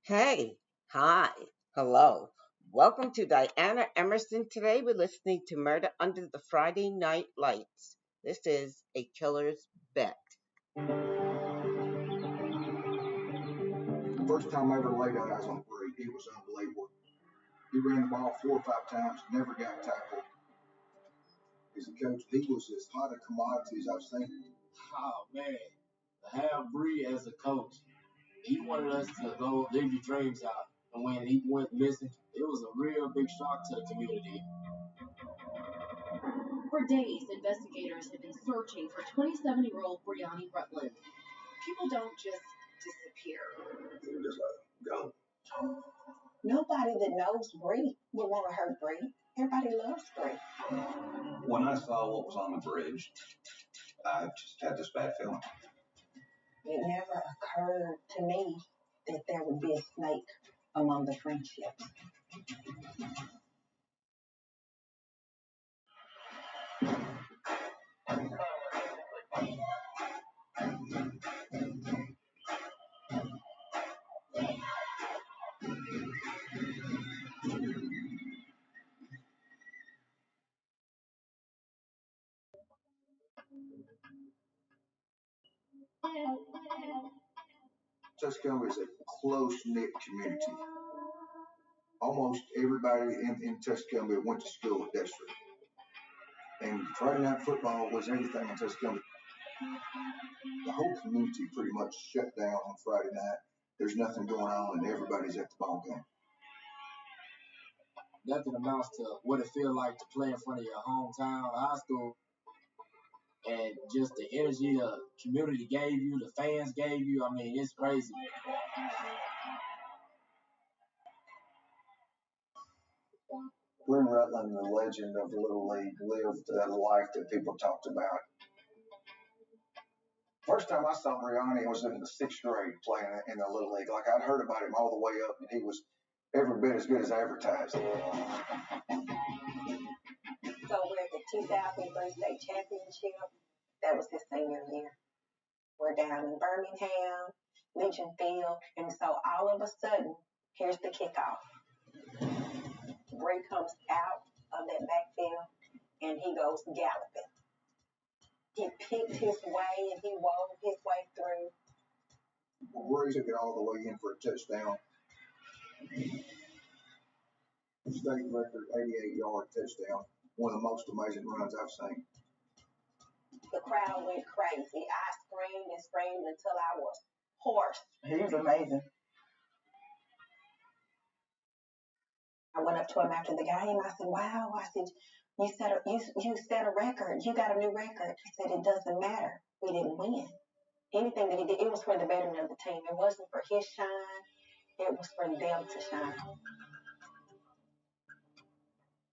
Hey, hi, hello. Welcome to Diana Emerson. Today we're listening to Murder Under the Friday Night Lights. This is A Killer's Bet. First time I ever laid eyes on Bree, it was unbelievable. He ran the ball 4 or 5 times, never got tackled. As a coach, he was as hot a commodity as I've seen. Oh man, to have Bree as a coach, he wanted us to go live your dreams out. And when he went missing, it was a real big shock to the community. For days, investigators have been searching for 27-year-old Brianni Rutland. People don't just disappear. He was just like, go. Nobody that knows Bree would want to hurt Bree. Everybody loves Bree. When I saw what was on the bridge, I just had this bad feeling. It never occurred to me that there would be a snake among the friendships. Tuscaloosa is a close-knit community. Almost everybody in Tuscaloosa went to school at Dexter. And Friday night football was everything in Tuscaloosa. The whole community pretty much shut down on Friday night. There's nothing going on, and everybody's at the ball game. Nothing amounts to what it feels like to play in front of your hometown high school. And just the energy the community gave you, the fans gave you, I mean, it's crazy. Glenn Rutland, the legend of the Little League, lived a life that people talked about. First time I saw Brianni, I was in the 6th grade playing in the Little League. Like, I'd heard about him all the way up, and he was every bit as good as advertised. So we're at the 2003 state championship. That was his senior year. We're down in Birmingham, Legion Field, and so all of a sudden, here's the kickoff. Bree comes out of that backfield, and he goes galloping. He picked his way, and he wove his way through. Bree took it all the way in for a touchdown. State record 88-yard touchdown. One of the most amazing runs I've seen. The crowd went crazy. I screamed and screamed until I was hoarse. He was amazing. I went up to him after the game. I said, "Wow!" I said, "You set a record. You got a new record." He said, "It doesn't matter. We didn't win. Anything that he did, it was for the betterment of the team. It wasn't for his shine. It was for them to shine."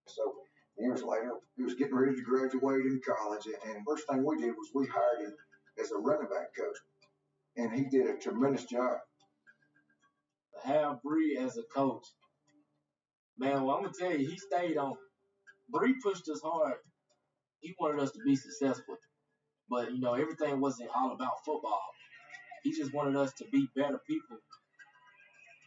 So years later, he was getting ready to graduate in college, and first thing we did was we hired him as a running back coach, and he did a tremendous job. To have Bree as a coach, man, well, I'm going to tell you, he stayed on. Bree pushed us hard. He wanted us to be successful. But, everything wasn't all about football. He just wanted us to be better people.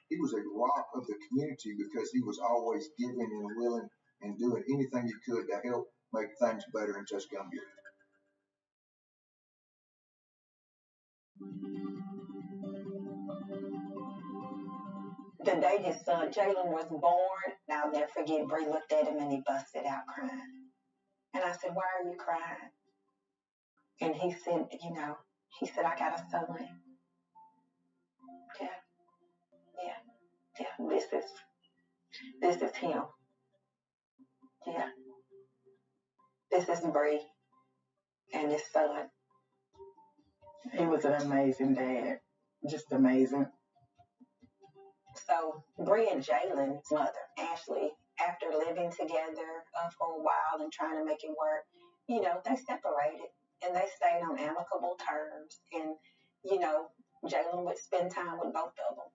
He was a rock of the community because he was always giving and willing and doing anything he could to help make things better in Tuscaloosa. The day his son Jalen was born, I'll never forget, Bree looked at him and he busted out crying. And I said, "Why are you crying?" And he said, "I got a son." Yeah, this is him. Yeah. This is Bree and his son. He was an amazing dad. Just amazing. So Bree and Jalen's mother, Ashley, after living together for a while and trying to make it work, they separated and they stayed on amicable terms. And, Jalen would spend time with both of them.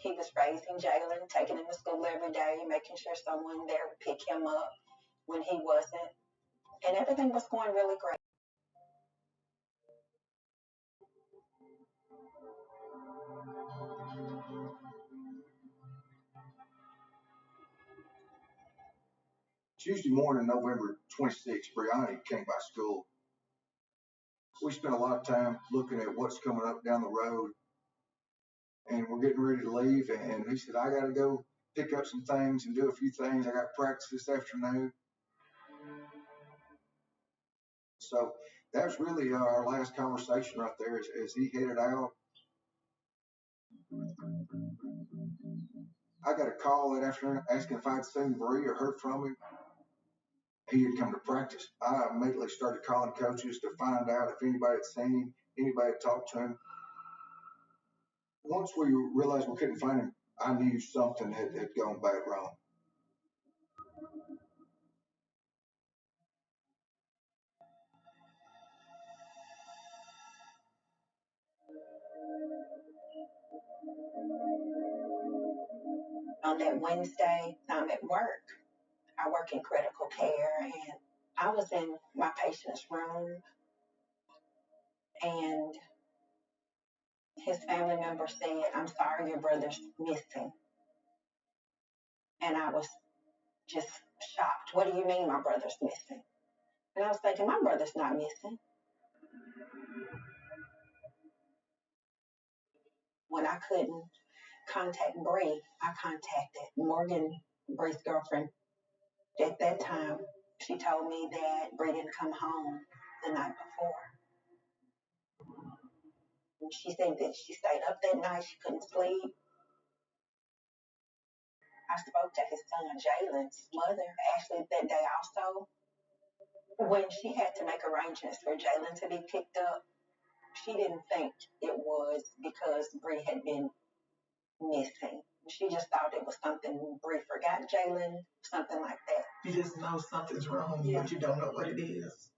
He was raising Jalen, taking him to school every day, making sure someone there would pick him up when he wasn't. And everything was going really great. Tuesday morning, November 26th, Brianna came by school. We spent a lot of time looking at what's coming up down the road, and we're getting ready to leave. And he said, I got to go pick up some things and do a few things. I got practice this afternoon. So that was really our last conversation right there as he headed out. I got a call that afternoon asking if I'd seen Bree or heard from him. He had come to practice. I immediately started calling coaches to find out if anybody had seen him, anybody had talked to him. Once we realized we couldn't find him, I knew something had gone bad wrong. On that Wednesday, I'm at work. I work in critical care, and I was in my patient's room, and his family member said, I'm sorry, your brother's missing. And I was just shocked. What do you mean my brother's missing? And I was thinking, my brother's not missing. When I couldn't contact Bree, I contacted Morgan, Bree's girlfriend. At that time, she told me that Bree didn't come home the night before. And she said that she stayed up that night, she couldn't sleep. I spoke to his son Jalen's mother, Ashley, that day also. When she had to make arrangements for Jalen to be picked up, she didn't think it was because Bree had been missing. She just thought it was something Bree forgot Jalen, something like that. You just know something's wrong, but you don't know what it is.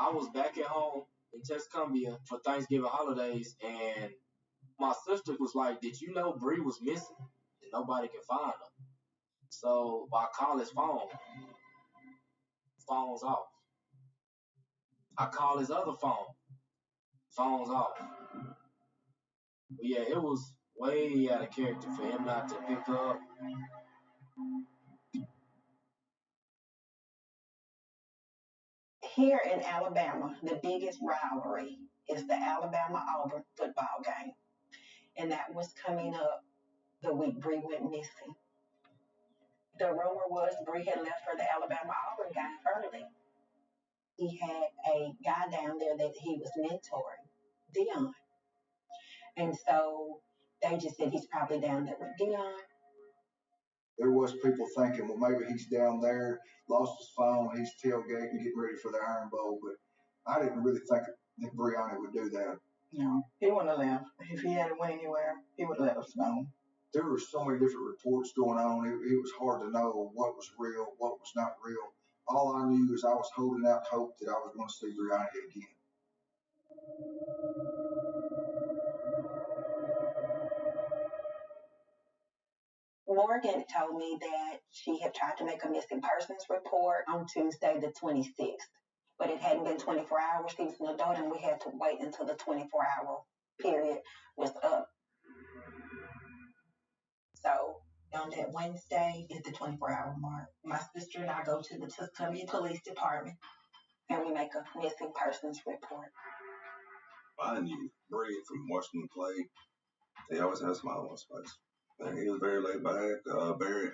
I was back at home in Tuscumbia for Thanksgiving holidays, and my sister was like, "Did you know Bree was missing and nobody can find her?" So I call his phone. Phone's off. I call his other phone. Phone's off. But yeah, it was way out of character for him not to pick up. Here in Alabama, the biggest rivalry is the Alabama-Auburn football game. And that was coming up the week Bree went missing. The rumor was Bree had left for the Alabama-Auburn game early. He had a guy down there that he was mentoring, Dion. And so they just said he's probably down there with Dion. There was people thinking, well, maybe he's down there, lost his phone, he's tailgating, getting ready for the Iron Bowl. But I didn't really think that Brianna would do that. No, he wouldn't have left. If he hadn't went anywhere, he would have let us know. There were so many different reports going on. It was hard to know what was real, what was not real. All I knew is I was holding out hope that I was going to see Brianna again. Morgan told me that she had tried to make a missing persons report on Tuesday the 26th, but it hadn't been 24 hours. He was an adult, and we had to wait until the 24-hour period was up. So on that Wednesday at the 24-hour mark, my sister and I go to the Tuscumbia Police Department, and we make a missing persons report. I knew Bree from watching him play. He always had a smile on his face. And he was very laid back, very,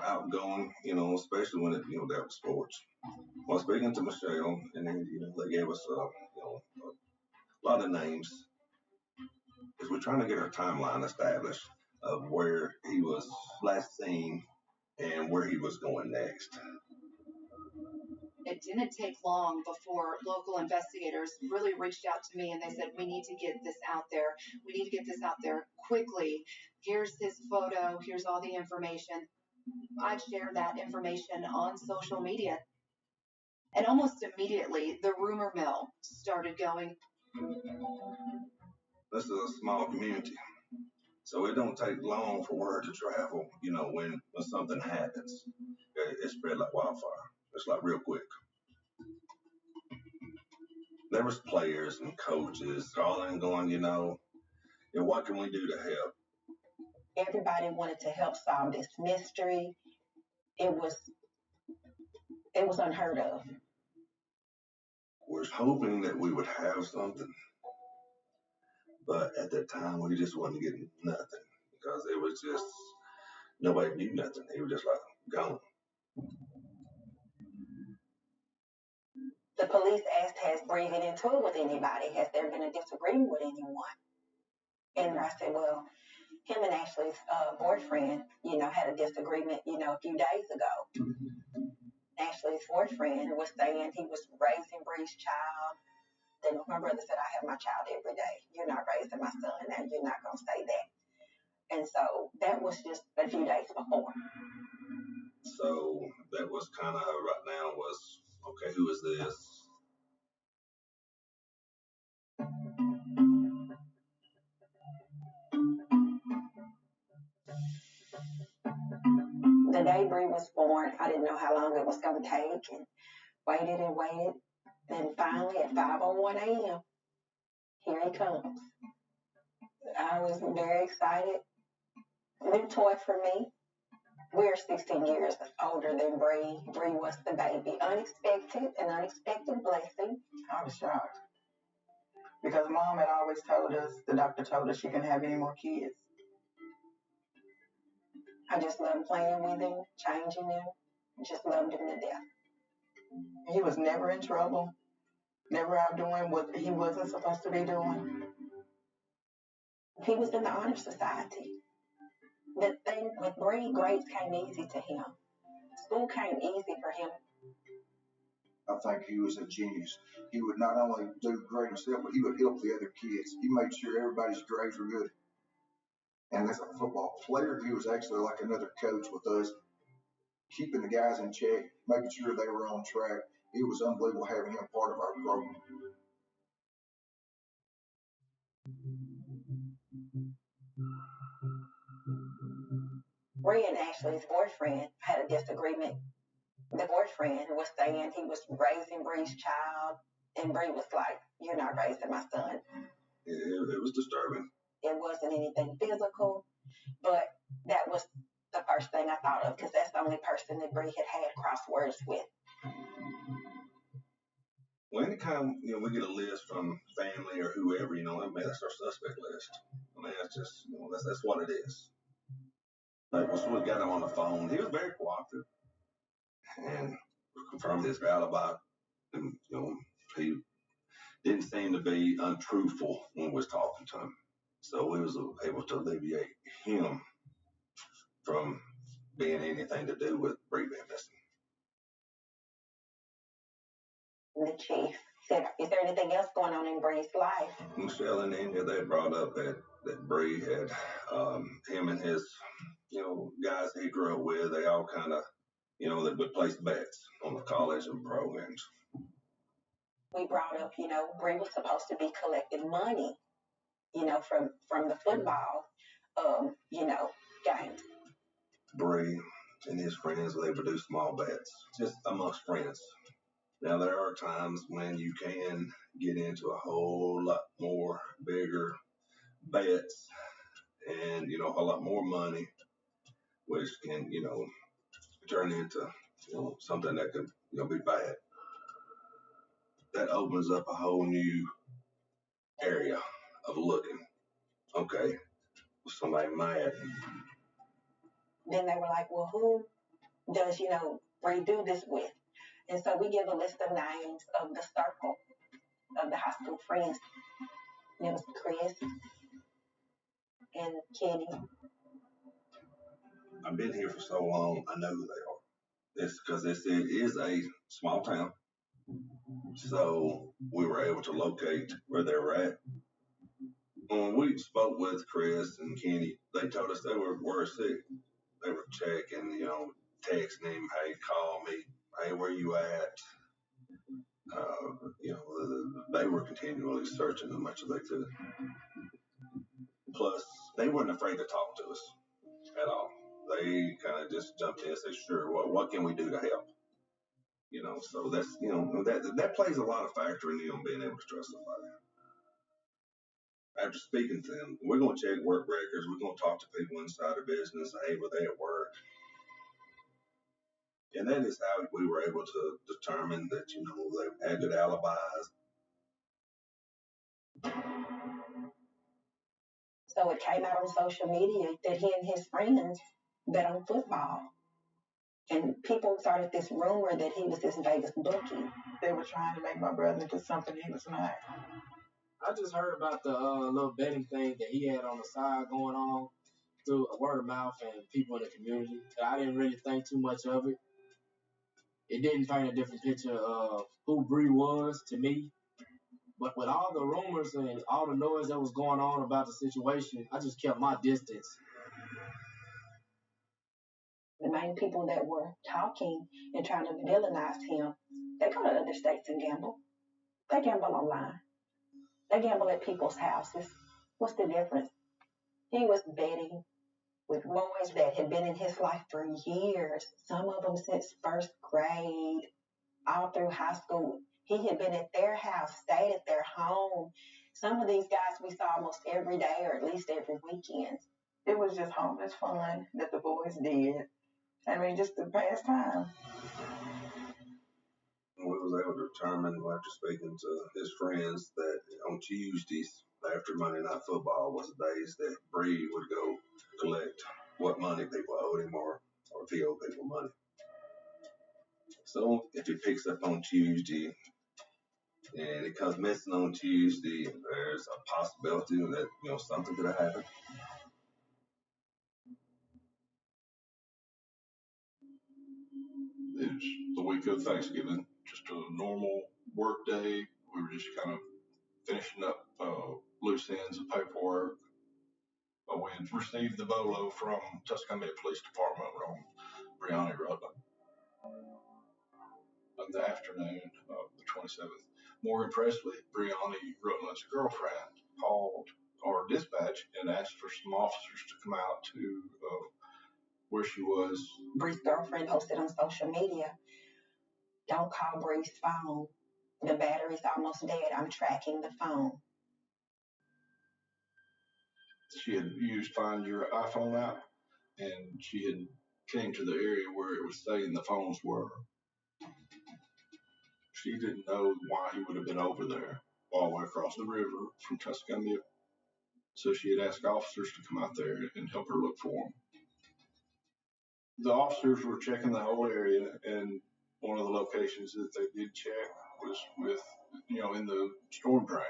outgoing, especially when it, dealt with sports. Well, speaking to Michelle, and then, they gave us, a lot of names. Because we're trying to get our timeline established of where he was last seen and where he was going next. It didn't take long before local investigators really reached out to me and they said, we need to get this out there. We need to get this out there quickly. Here's his photo. Here's all the information. I shared that information on social media. And almost immediately, the rumor mill started going. This is a small community. So it don't take long for word to travel, when something happens. It spread like wildfire. It's like real quick. There was players and coaches calling, going, what can we do to help? Everybody wanted to help solve this mystery. It was unheard of. We're hoping that we would have something, but at that time we just wasn't getting nothing because it was just nobody knew nothing. They were just like gone. The police asked, has Bree been into it with anybody? Has there been a disagreement with anyone? And I said, well, him and Ashley's boyfriend, had a disagreement, a few days ago. Ashley's boyfriend was saying he was raising Bree's child. Then my brother said, I have my child every day. You're not raising my son now. You're not going to say that. And so that was just a few days before. So that was kind of right now was, okay, who is this? The day Bree was born, I didn't know how long it was going to take, and waited and waited. Then finally at 5:01 a.m., here he comes. I was very excited. New toy for me. We're 16 years older than Bree. Bree was the baby. An unexpected blessing. I was shocked because mom had always told us, the doctor told us she couldn't have any more kids. I just loved playing with him, changing him. Just loved him to death. He was never in trouble, never out doing what he wasn't supposed to be doing. He was in the honor society. The thing with Bree, grades came easy to him. School came easy for him. I think he was a genius. He would not only do great himself, but he would help the other kids. He made sure everybody's grades were good. And as a football player, he was actually like another coach with us, keeping the guys in check, making sure they were on track. It was unbelievable having him part of our program. Bree and Ashley's boyfriend had a disagreement. The boyfriend was saying he was raising Bree's child, and Bree was like, you're not raising my son. It was disturbing. It wasn't anything physical, but that was the first thing I thought of because that's the only person that Bree had crosswords with. Well, anytime we get a list from family or whoever, that's our suspect list. That's just that's what it is. Like once we got him on the phone, he was very cooperative and confirmed his alibi, and he didn't seem to be untruthful when we was talking to him. So we was able to alleviate him from being anything to do with Bree being missing. The chief said, is there anything else going on in Bree's life? Michelle and India, they brought up that Bree had him and his guys he grew up with, they all kind of they would place bets on the college and programs. We brought up, Bree was supposed to be collecting money, from the football, games. Bree and his friends, they would do small bets, just amongst friends. Now, there are times when you can get into a whole lot more bigger bets and, a whole lot more money, which can, turn into, something that could, be bad. That opens up a whole new area of looking. Okay, somebody mad. Then they were like, well, who does, Bree do this with? And so we give a list of names of the circle of the high school friends. And it was Chris and Kenny. I've been here for so long, I know who they are. It's because it is a small town. So we were able to locate where they were at. When we spoke with Chris and Kenny, they told us they were sick. They were checking, texting him, hey, call me. Hey, where you at? They were continually searching as much as they could. Plus, they weren't afraid to talk to us at all. They kind of just jumped in and said, sure, what can we do to help? So that's that plays a lot of factor in being able to trust somebody. After speaking to them, we're gonna check work records. We're gonna talk to people inside the business. Hey, were they at work? And that is how we were able to determine that they had good alibis. So it came out on social media that he and his friends bet on football. And people started this rumor that he was this Vegas bookie. They were trying to make my brother into something he was not. I just heard about the little betting thing that he had on the side going on through word of mouth and people in the community. I didn't really think too much of it. It didn't paint a different picture of who Bree was to me. But with all the rumors and all the noise that was going on about the situation, I just kept my distance. The main people that were talking and trying to villainize him, they go to other states and gamble. They gamble online. They gamble at people's houses. What's the difference? He was betting with boys that had been in his life for years, some of them since first grade, all through high school. He had been at their house, stayed at their home. Some of these guys we saw almost every day or at least every weekend. It was just harmless fun that the boys did. I mean, just to pass time. We was able to determine after speaking to his friends that on Tuesdays after Monday Night Football was the days that Bree would go collect what money people owed him or if he owed people money. So if he picks up on Tuesday and it comes missing on Tuesday, there's a possibility that something could have happened. It was the week of Thanksgiving, just a normal work day. We were just kind of finishing up loose ends of paperwork. We had received the bolo from Tuscumbia Police Department on Brianna Rutland in the afternoon of the 27th. Morgan Presley, Brianna Rutland's girlfriend, called our dispatch and asked for some officers to come out to where she was. Bree's girlfriend posted on social media, "Don't call Bree's phone. The battery's almost dead. I'm tracking the phone." She had used Find Your iPhone app, and she had came to the area where it was saying the phones were. She didn't know why he would have been over there all the way across the river from Tuscumbia. So she had asked officers to come out there and help her look for him. The officers were checking the whole area, and one of the locations that they did check was with, in the storm drain.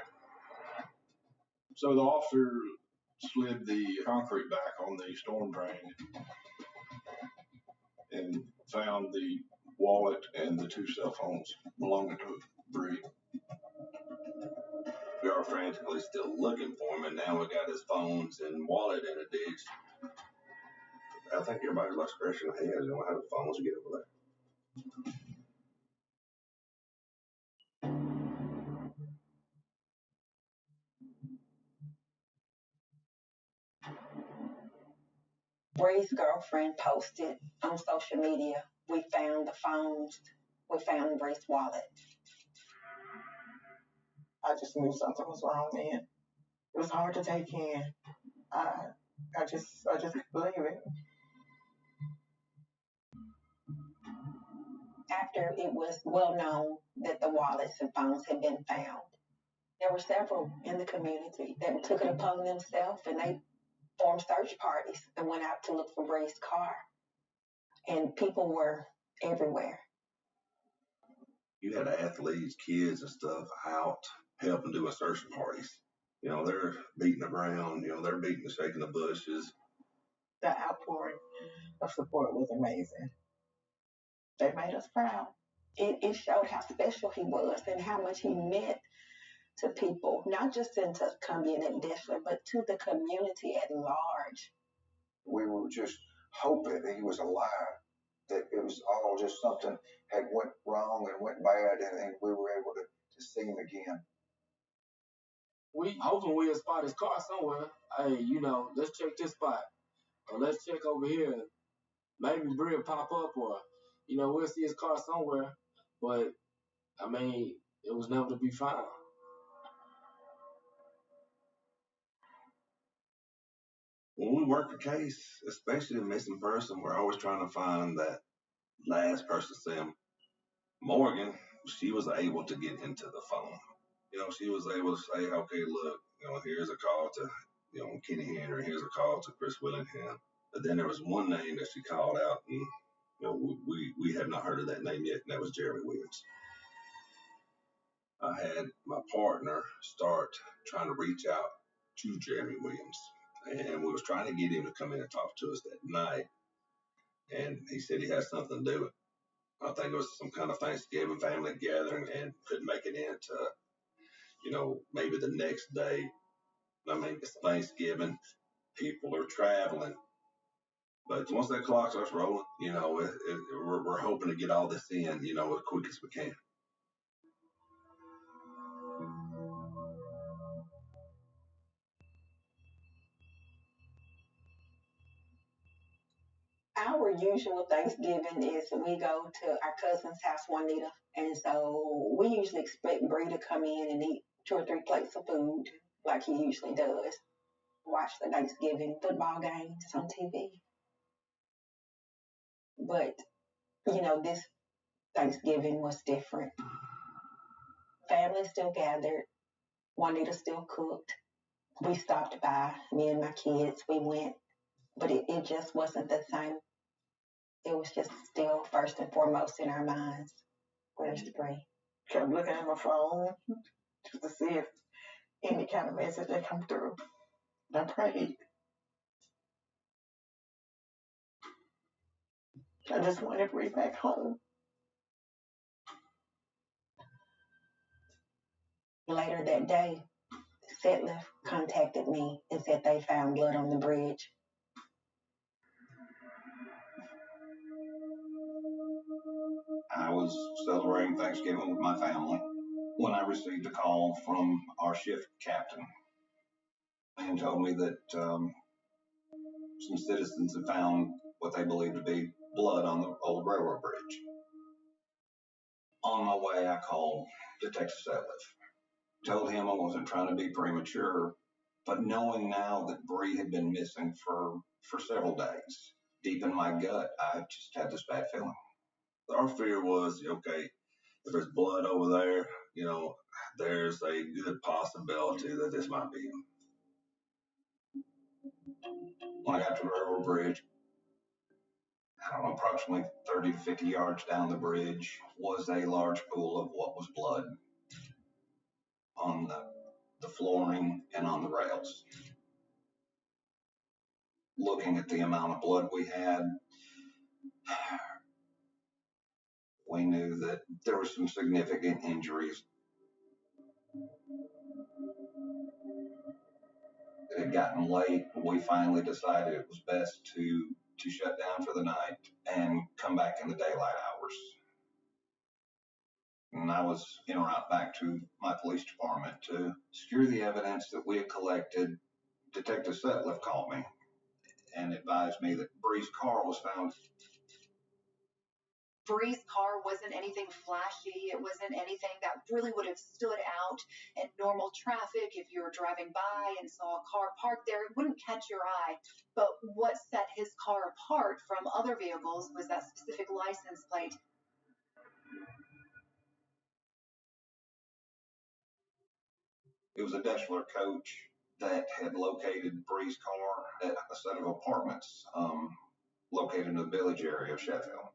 So the officer slid the concrete back on the storm drain and found the wallet and the 2 cell phones belonging to Bree. We are frantically still looking for him, and now we got his phones and wallet in a ditch. I think everybody's like scratching their heads. They don't have the phones to get over there. Bree's girlfriend posted on social media, "We found the phones. We found Bree's wallet." I just knew something was wrong then. It was hard to take in. I just couldn't believe it. After it was well known that the wallets and phones had been found, there were several in the community that took it upon themselves and they formed search parties and went out to look for Bree's car. And people were everywhere. You had athletes, kids, and stuff out helping doing searching parties. They're beating the ground. They're beating and shaking the bushes. The outpouring of support was amazing. They made us proud. It showed how special he was and how much he meant to people, not just in Tuscumbia and Dishler, but to the community at large. We were just hoping that he was alive, that it was all just something had went wrong and went bad, and we were able to see him again. We hoping we'll spot his car somewhere. Hey, let's check this spot. Or let's check over here. Maybe Bree will pop up or, we'll see his car somewhere. But I mean, it was never to be found. When we work a case, especially a missing person, we're always trying to find that last person. Sam Morgan, she was able to get into the phone. She was able to say, okay, look, here's a call to, Kenny Henry, here's a call to Chris Willingham. But then there was one name that she called out, and we had not heard of that name yet, and that was Jeremy Williams. I had my partner start trying to reach out to Jeremy Williams, and we was trying to get him to come in and talk to us that night. And he said he had something to do with, I think it was some kind of Thanksgiving family gathering, and couldn't make it into, maybe the next day. I mean, it's Thanksgiving, people are traveling. But once that clock starts rolling, we're hoping to get all this in, as quick as we can. Our usual Thanksgiving is we go to our cousin's house, Juanita, and so we usually expect Bree to come in and eat 2 or 3 plates of food like he usually does. Watch the Thanksgiving football games on TV. But, this Thanksgiving was different. Family still gathered. Juanita still cooked. We stopped by, me and my kids, we went, but it just wasn't the same. It was just still first and foremost in our minds. Where's Bree? Kept looking at my phone just to see if any kind of message had come through. I prayed. I just wanted Bree back home. Later that day, Sutliff contacted me and said they found blood on the bridge. I was celebrating Thanksgiving with my family when I received a call from our shift captain and told me that some citizens had found what they believed to be blood on the old railroad bridge. On my way, I called Detective Sutliff. Told him I wasn't trying to be premature, but knowing now that Bree had been missing for several days, deep in my gut, I just had this bad feeling. Our fear was, okay, if there's blood over there, there's a good possibility that this might be him. When I got to the railroad bridge, I don't know, approximately 30 to 50 yards down the bridge was a large pool of what was blood on the flooring and on the rails. Looking at the amount of blood we had, we knew that there were some significant injuries. It had gotten late. We finally decided it was best to shut down for the night and come back in the daylight hours. And I was en route back to my police department to secure the evidence that we had collected. Detective Sutliff called me and advised me that Bree's car was found. Bree's car wasn't anything flashy. It wasn't anything that really would have stood out in normal traffic. If you were driving by and saw a car parked there, it wouldn't catch your eye. But what set his car apart from other vehicles was that specific license plate. It was a Deshler coach that had located Bree's car at a set of apartments located in the village area of Sheffield.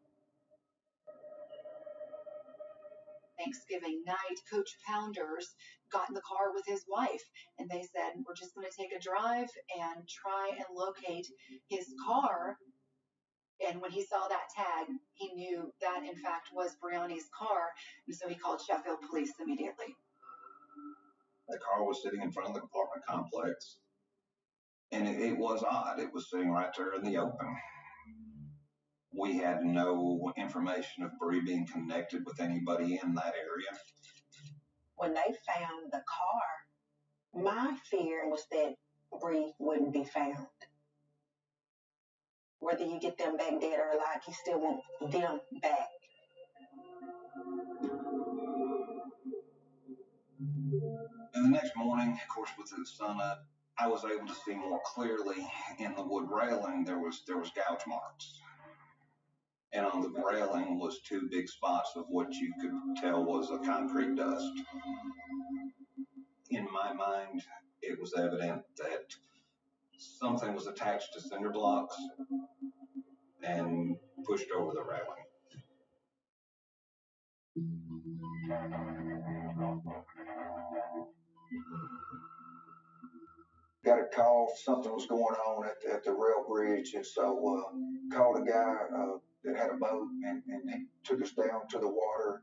Thanksgiving night, Coach Pounders got in the car with his wife, and they said, we're just going to take a drive and try and locate his car. And when he saw that tag, he knew that, in fact, was Brianni's car, and so he called Sheffield Police immediately. The car was sitting in front of the apartment complex, and it was odd. It was sitting right there in the open. We had no information of Bree being connected with anybody in that area. When they found the car, my fear was that Bree wouldn't be found. Whether you get them back dead or alive, you still want them back. The next morning, of course, with the sun up, I was able to see more clearly in the wood railing. There was gouge marks, and on the railing was two big spots of what you could tell was a concrete dust. In my mind, it was evident that something was attached to cinder blocks and pushed over the railing. Got a call, something was going on at the rail bridge, and so called a guy that had a boat, and he took us down to the water.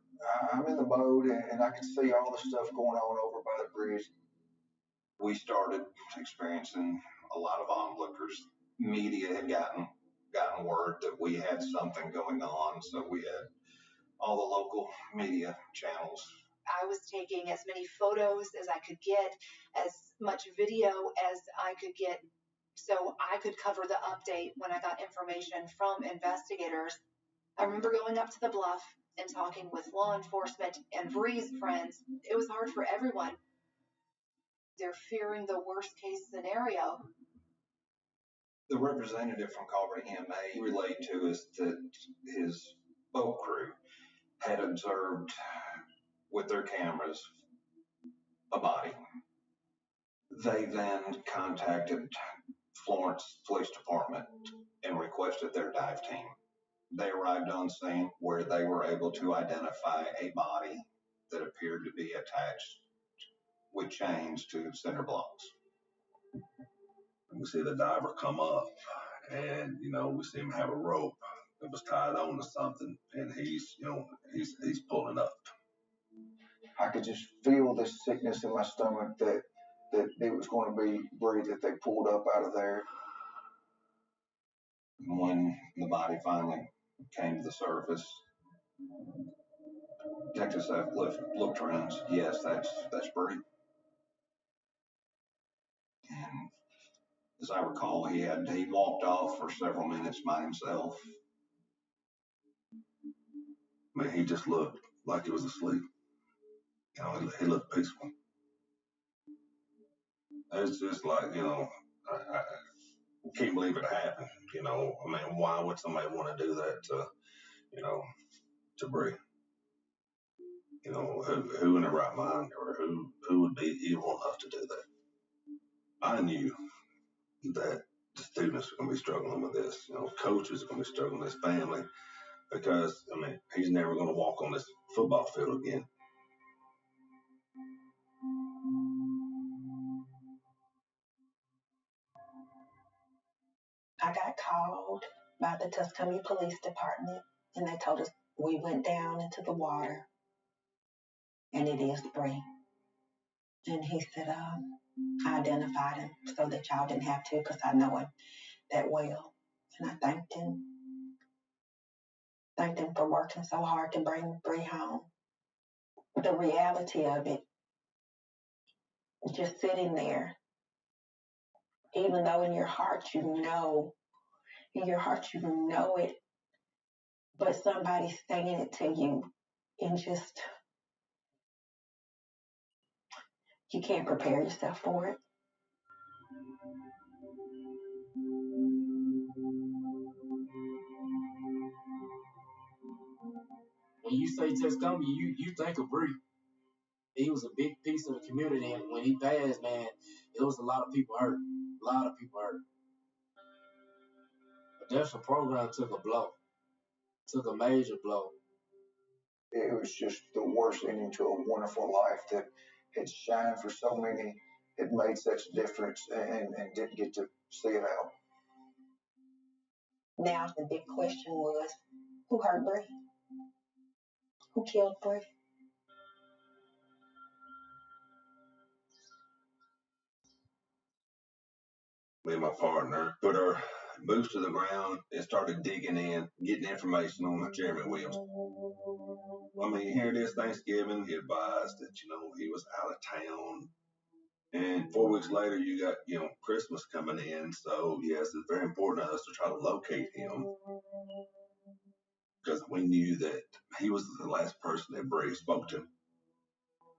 I'm in the boat, and I can see all the stuff going on over by the bridge. We started experiencing a lot of onlookers. Media had gotten word that we had something going on, so we had all the local media channels. I was taking as many photos as I could get, as much video as I could get, so I could cover the update when I got information from investigators. I remember going up to the bluff and talking with law enforcement and Bree's friends. It was hard for everyone. They're fearing the worst case scenario. The representative from Culver EMA relayed to us that his boat crew had observed with their cameras a body. They then contacted Florence Police Department and requested their dive team. They arrived on scene where they were able to identify a body that appeared to be attached with chains to cinder blocks. We see the diver come up, and we see him have a rope that was tied on to something, and he's pulling up. I could just feel the sickness in my stomach that it was going to be Bree that they pulled up out of there. When the body finally came to the surface, Detective Sutcliffe looked around and said, "Yes, that's Bree." And as I recall, he walked off for several minutes by himself. I mean, he just looked like he was asleep. He looked peaceful. It's just like, I can't believe it happened. I mean, why would somebody want to do that to Bree? Who in their right mind, or who would be evil enough to do that? I knew that the students are going to be struggling with this. Coaches are going to be struggling with this, family, because he's never going to walk on this football field again. I got called by the Tuscany Police Department, and they told us we went down into the water, and it is Bree. And he said, I identified him so that y'all didn't have to, because I know him that well. And I thanked him for working so hard to bring Bree home. The reality of it, just sitting there, even though in your heart you know it, but somebody's saying it to you, and just, you can't prepare yourself for it. When you say Tuscany, you think of Bree. He was a big piece of the community, and when he passed, man, it was a lot of people hurt. A lot of people hurt. The National program took a major blow. It was just the worst ending to a wonderful life that had shined for so many, had made such a difference, and didn't get to see it out. Now the big question was, who hurt Bree? Who killed Bree? Me and my partner put our boots to the ground and started digging in, getting information on Jeremy Williams. Here it is, Thanksgiving. He advised that, he was out of town. And 4 weeks later, you got, Christmas coming in. So, yes, it's very important to us to try to locate him, because we knew that he was the last person that Bree spoke to.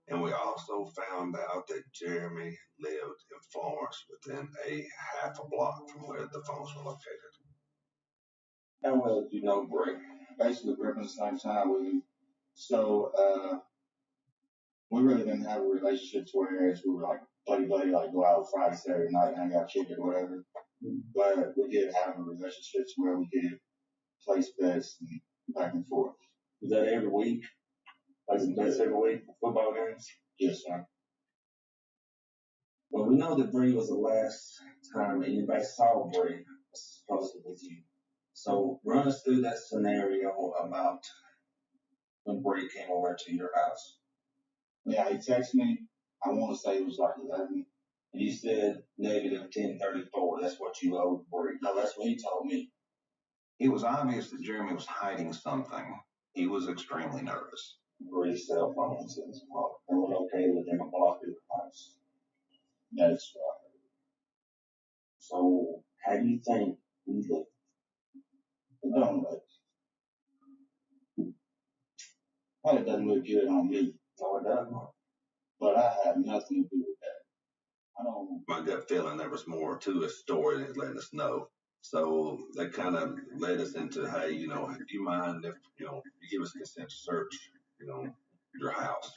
And we also found out that Jeremy lived in Florence within a half a block from where the phones were located. How well do you know Greg? Basically, we're from the same time with him. So, we really didn't have a relationship to where we were like buddy, like go out Friday, Saturday night, hang out, kick it, whatever. But we did have a relationship to where we did place bets and back and forth. Was that every week? Placing bets every week for football games? Yes, sir. Well, we know that Bree was the last time anybody saw Bree was supposed to with you. So run us through that scenario about when Bree came over to your house. Yeah, he texted me. I want to say it was like 11. And you said negative 1034. That's what you owed Bree. No, that's what he told me. It was obvious that Jeremy was hiding something. He was extremely nervous. Bree's cell phone was in his pocket. They were located within a block of the house. That's right. So, how do you think we look? It don't look. Well, it doesn't look good on me. No, it doesn't. But I have nothing to do with that. I don't. My gut feeling there was more to his story than letting us know. So that kind of led us into, hey, do you mind if, you give us consent to search, your house?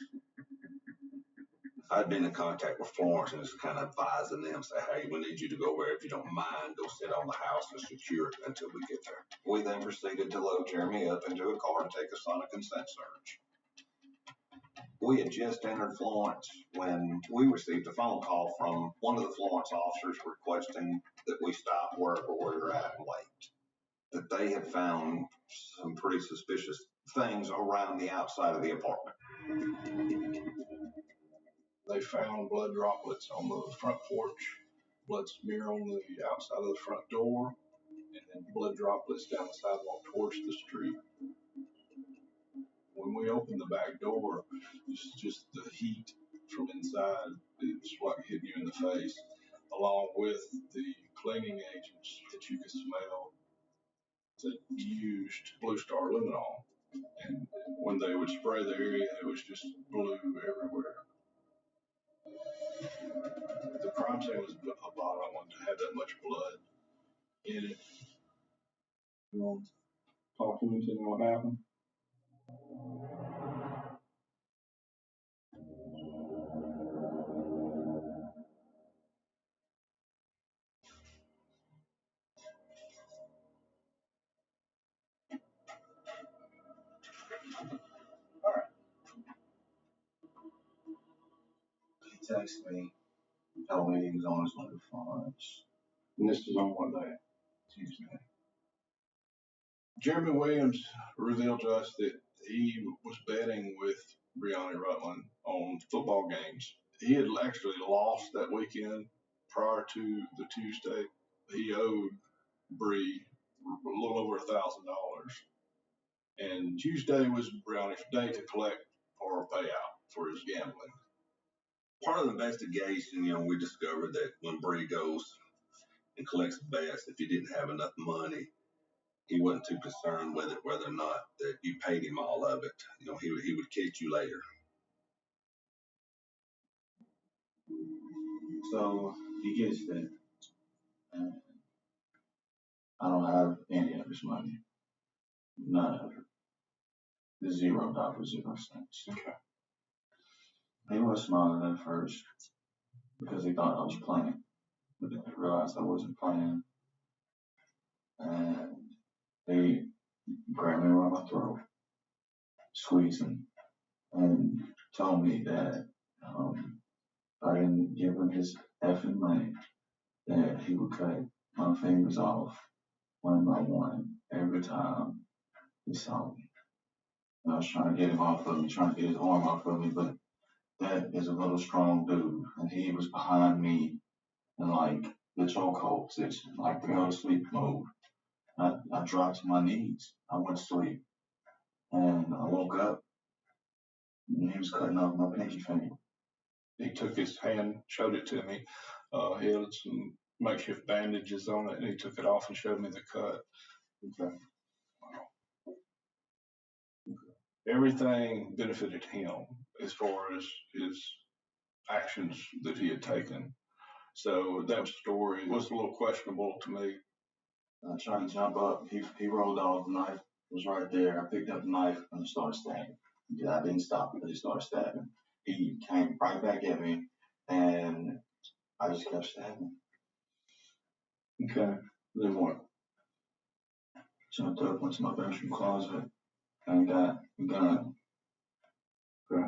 I'd been in contact with Florence and just kind of advising them, say, hey, we need you to go where, if you don't mind, go sit on the house and secure it until we get there. We then proceeded to load Jeremy up into a car and take us on a consent search. We had just entered Florence when we received a phone call from one of the Florence officers requesting that we stop wherever we were at and wait. That they had found some pretty suspicious things around the outside of the apartment. They found blood droplets on the front porch, blood smear on the outside of the front door, and then blood droplets down the sidewalk towards the street. When we opened the back door, it's just the heat from inside. It's like hitting you in the face, along with the cleaning agents that you could smell that used Blue Star luminol. And when they would spray the area, it was just blue everywhere. The crime scene was a bottom one to have that much blood in it. You want to talk to me, tell me what happened? All right. He texted me, told me he was on his way to Florence. And this was on what day? Tuesday. Jeremy Williams revealed to us that he was betting with Brianna Rutland on football games. He had actually lost that weekend prior to the Tuesday. He owed Bree a little over $1,000. And Tuesday was Brownie's day to collect or pay out for his gambling. Part of the investigation, we discovered that when Bree goes and collects bets, if he didn't have enough money, he wasn't too concerned with it, whether or not that you paid him all of it. He would catch you later. So he gets that. And I don't have any of his money. None of it. $0.00. Okay. He was smiling at first because he thought I was playing. But then he realized I wasn't playing. And he grabbed me around my throat, squeezing, and told me that if I didn't give him his effing money, that he would cut my fingers off one by one every time he saw me. And I was trying to get him off of me, trying to get his arm off of me, but that is a little strong dude, and he was behind me in like the chokehold position, like the go to sleep mode. I dropped to my knees. I went to sleep, and I woke up, and he was cutting off my pinky finger. He took his hand, showed it to me. He had some makeshift bandages on it, and he took it off and showed me the cut. Okay. everything benefited him as far as his actions that he had taken. So that story was a little questionable to me. Trying to jump up, he rolled off, the knife was right there. I picked up the knife and started stabbing. I didn't stop because he started stabbing. He came right back at me, and I just kept stabbing. Okay. Then what? Jumped up, went to my bedroom closet, and got a gun. Okay.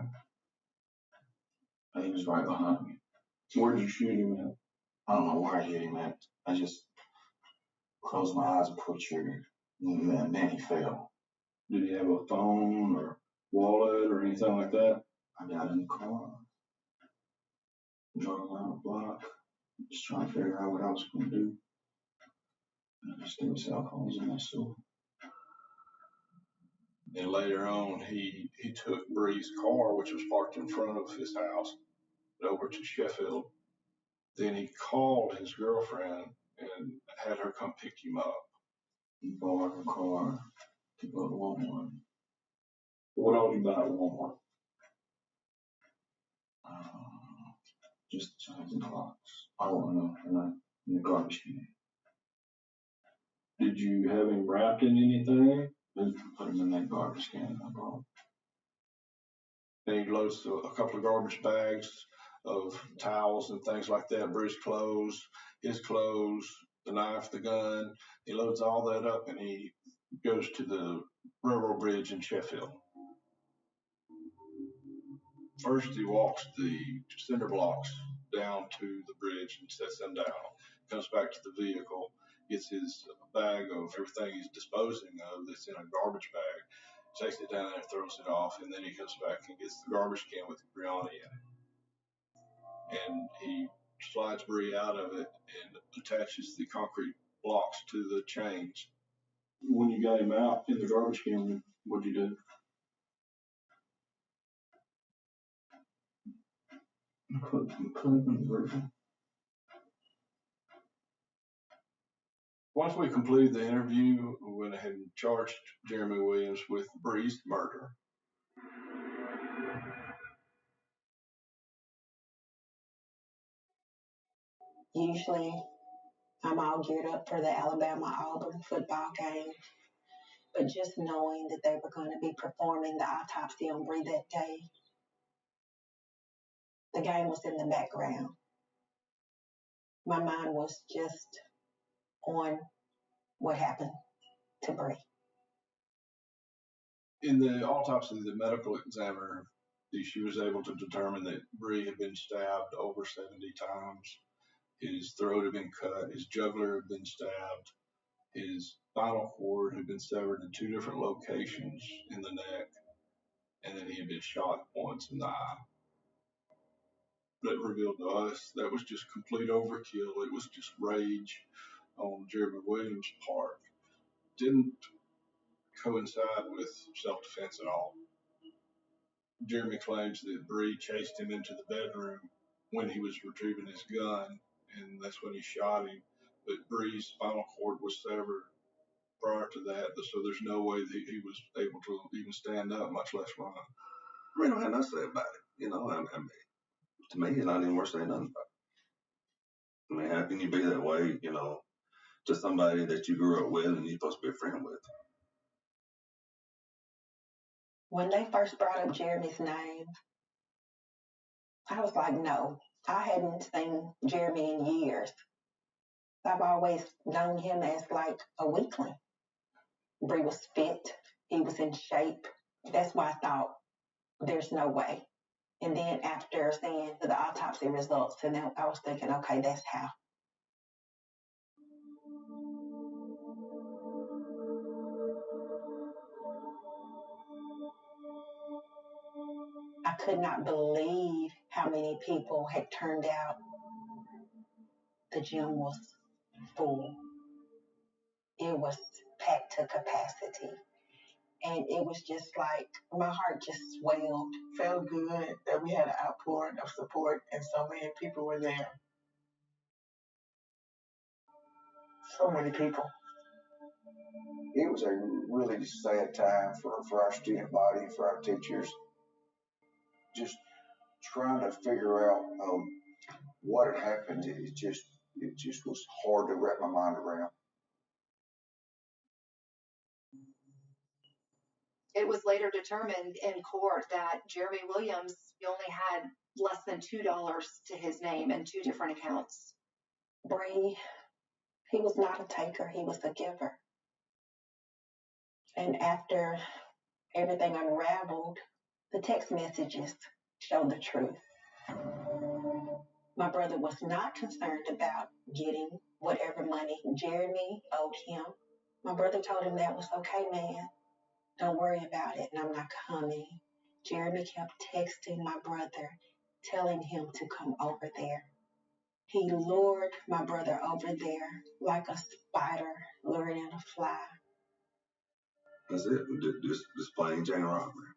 And he was right behind me. Where did you shoot him at? I don't know where I hit him at. I just closed my eyes and pulled the trigger. And then he fell. Did he have a phone or wallet or anything like that? I got in the car, drove around the block, just trying to figure out what I was going to do. And I just threw his cell phones in my store. And later on, he took Bree's car, which was parked in front of his house, over to Sheffield. Then he called his girlfriend and had her come pick him up. He borrowed her car to go to Walmart. What all did you buy at Walmart? Just changing clocks. I don't know. In the garbage can. Did you have him wrapped in anything? Then put him in that garbage can I brought. Then he loads a couple of garbage bags of towels and things like that, Bree's clothes, his clothes, the knife, the gun. He loads all that up and he goes to the railroad bridge in Sheffield. First, he walks the cinder blocks down to the bridge and sets them down. Comes back to the vehicle, gets his bag of everything he's disposing of that's in a garbage bag, takes it down there, throws it off, and then he comes back and gets the garbage can with Brianna in it. And he slides Bree out of it and attaches the concrete blocks to the chains. When you got him out in the garbage can, what'd you do? Put him in the river. Once we completed the interview, we went ahead and charged Jeremy Williams with Bree's murder. Usually, I'm all geared up for the Alabama-Auburn football game. But just knowing that they were going to be performing the autopsy on Bree that day, the game was in the background. My mind was just on what happened to Bree. In the autopsy, the medical examiner, she was able to determine that Bree had been stabbed over 70 times. His throat had been cut, his jugular had been stabbed, his spinal cord had been severed in 2 different locations in the neck, and then he had been shot once in the eye. That revealed to us that was just complete overkill. It was just rage on Jeremy Williams' part. Didn't coincide with self-defense at all. Jeremy claims that Bree chased him into the bedroom when he was retrieving his gun, and that's when he shot him. But Bree's spinal cord was severed prior to that, so there's no way that he was able to even stand up, much less run. I mean, I had nothing to say about it. You know, I mean, to me, it's not even worth saying nothing about it. I mean, how can you be that way, you know, to somebody that you grew up with and you're supposed to be a friend with? When they first brought up Jeremy's name, I was like, no, I hadn't seen Jeremy in years. I've always known him as like a weakling. Bree was fit. He was in shape. That's why I thought there's no way. And then after seeing the autopsy results, and then I was thinking, okay, that's how. I could not believe how many people had turned out. The gym was full. It was packed to capacity. And it was just like, my heart just swelled. Felt good that we had an outpouring of support and so many people were there. So many people. It was a really sad time for our student body, for our teachers, just trying to figure out what had happened. It just was hard to wrap my mind around. It was later determined in court that Jeremy Williams only had less than $2 to his name in two different accounts. Bree, he was not a taker, he was a giver. And after everything unraveled, the text messages showed the truth. My brother was not concerned about getting whatever money Jeremy owed him. My brother told him that was okay, man. Don't worry about it, and I'm not coming. Jeremy kept texting my brother, telling him to come over there. He lured my brother over there like a spider luring in a fly. That's it. Just plain Jane robbery.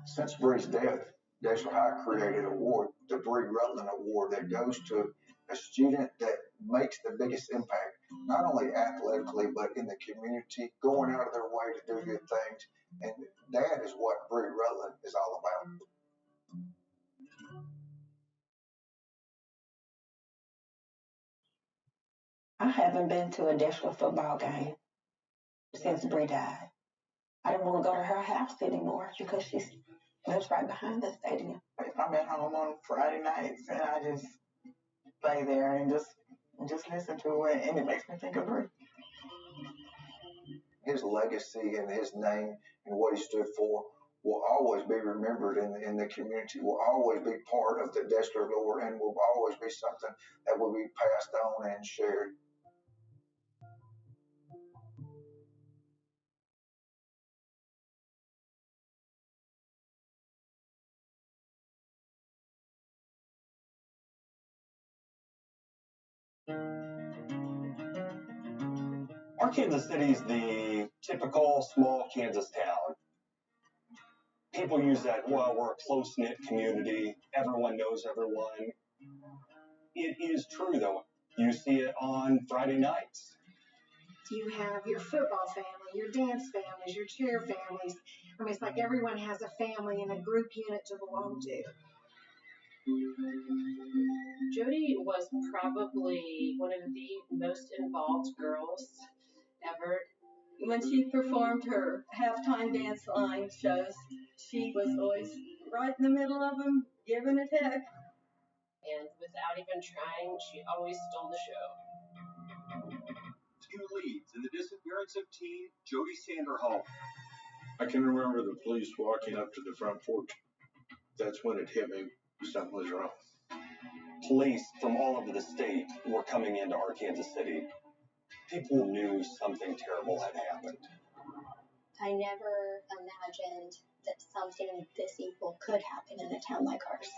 Since Bree's death, Daisler High created an award, the Bree Rutland Award, that goes to a student that makes the biggest impact, not only athletically, but in the community, going out of their way to do good things. And that is what Bree Rutland is all about. I haven't been to a Deshler football game since Bree died. I don't want to go to her house anymore because she lives right behind the stadium. If I'm at home on Friday nights and I just lay there and just listen to it, and it makes me think of Bree. His legacy and his name and what he stood for will always be remembered in the community, will always be part of the Deshler lore, and will always be something that will be passed on and shared. Our Kansas City is the typical small Kansas town. People use that, well, we're a close-knit community, everyone knows everyone. It is true, though. You see it on Friday nights. You have your football family, your dance families, your cheer families. I mean, it's like everyone has a family and a group unit to belong to. Jody was probably one of the most involved girls ever. When she performed her halftime dance line shows, she was always right in the middle of them, giving it heck. And without even trying, she always stole the show. 2 leads in the disappearance of teen Jody Sanderhall. I can remember the police walking up to the front porch. That's when it hit me. Something was wrong. Police from all over the state were coming into our Kansas City. People knew something terrible had happened. I never imagined that something this evil could happen in a town like ours.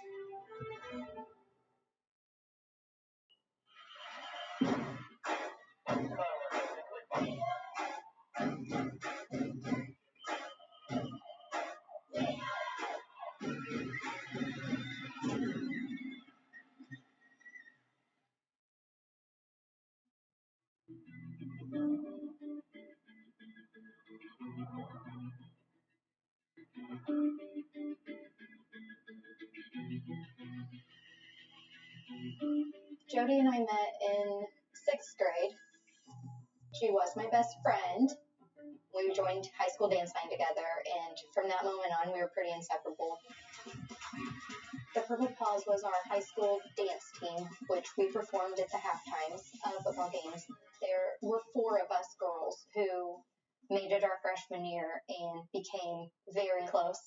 Jody and I met in 6th grade. She was my best friend. We joined high school dance line together, and from that moment on, we were pretty inseparable. The Purple Paws was our high school dance team, which we performed at the halftimes of football games. There were 4 of us girls who made it our freshman year and became very close.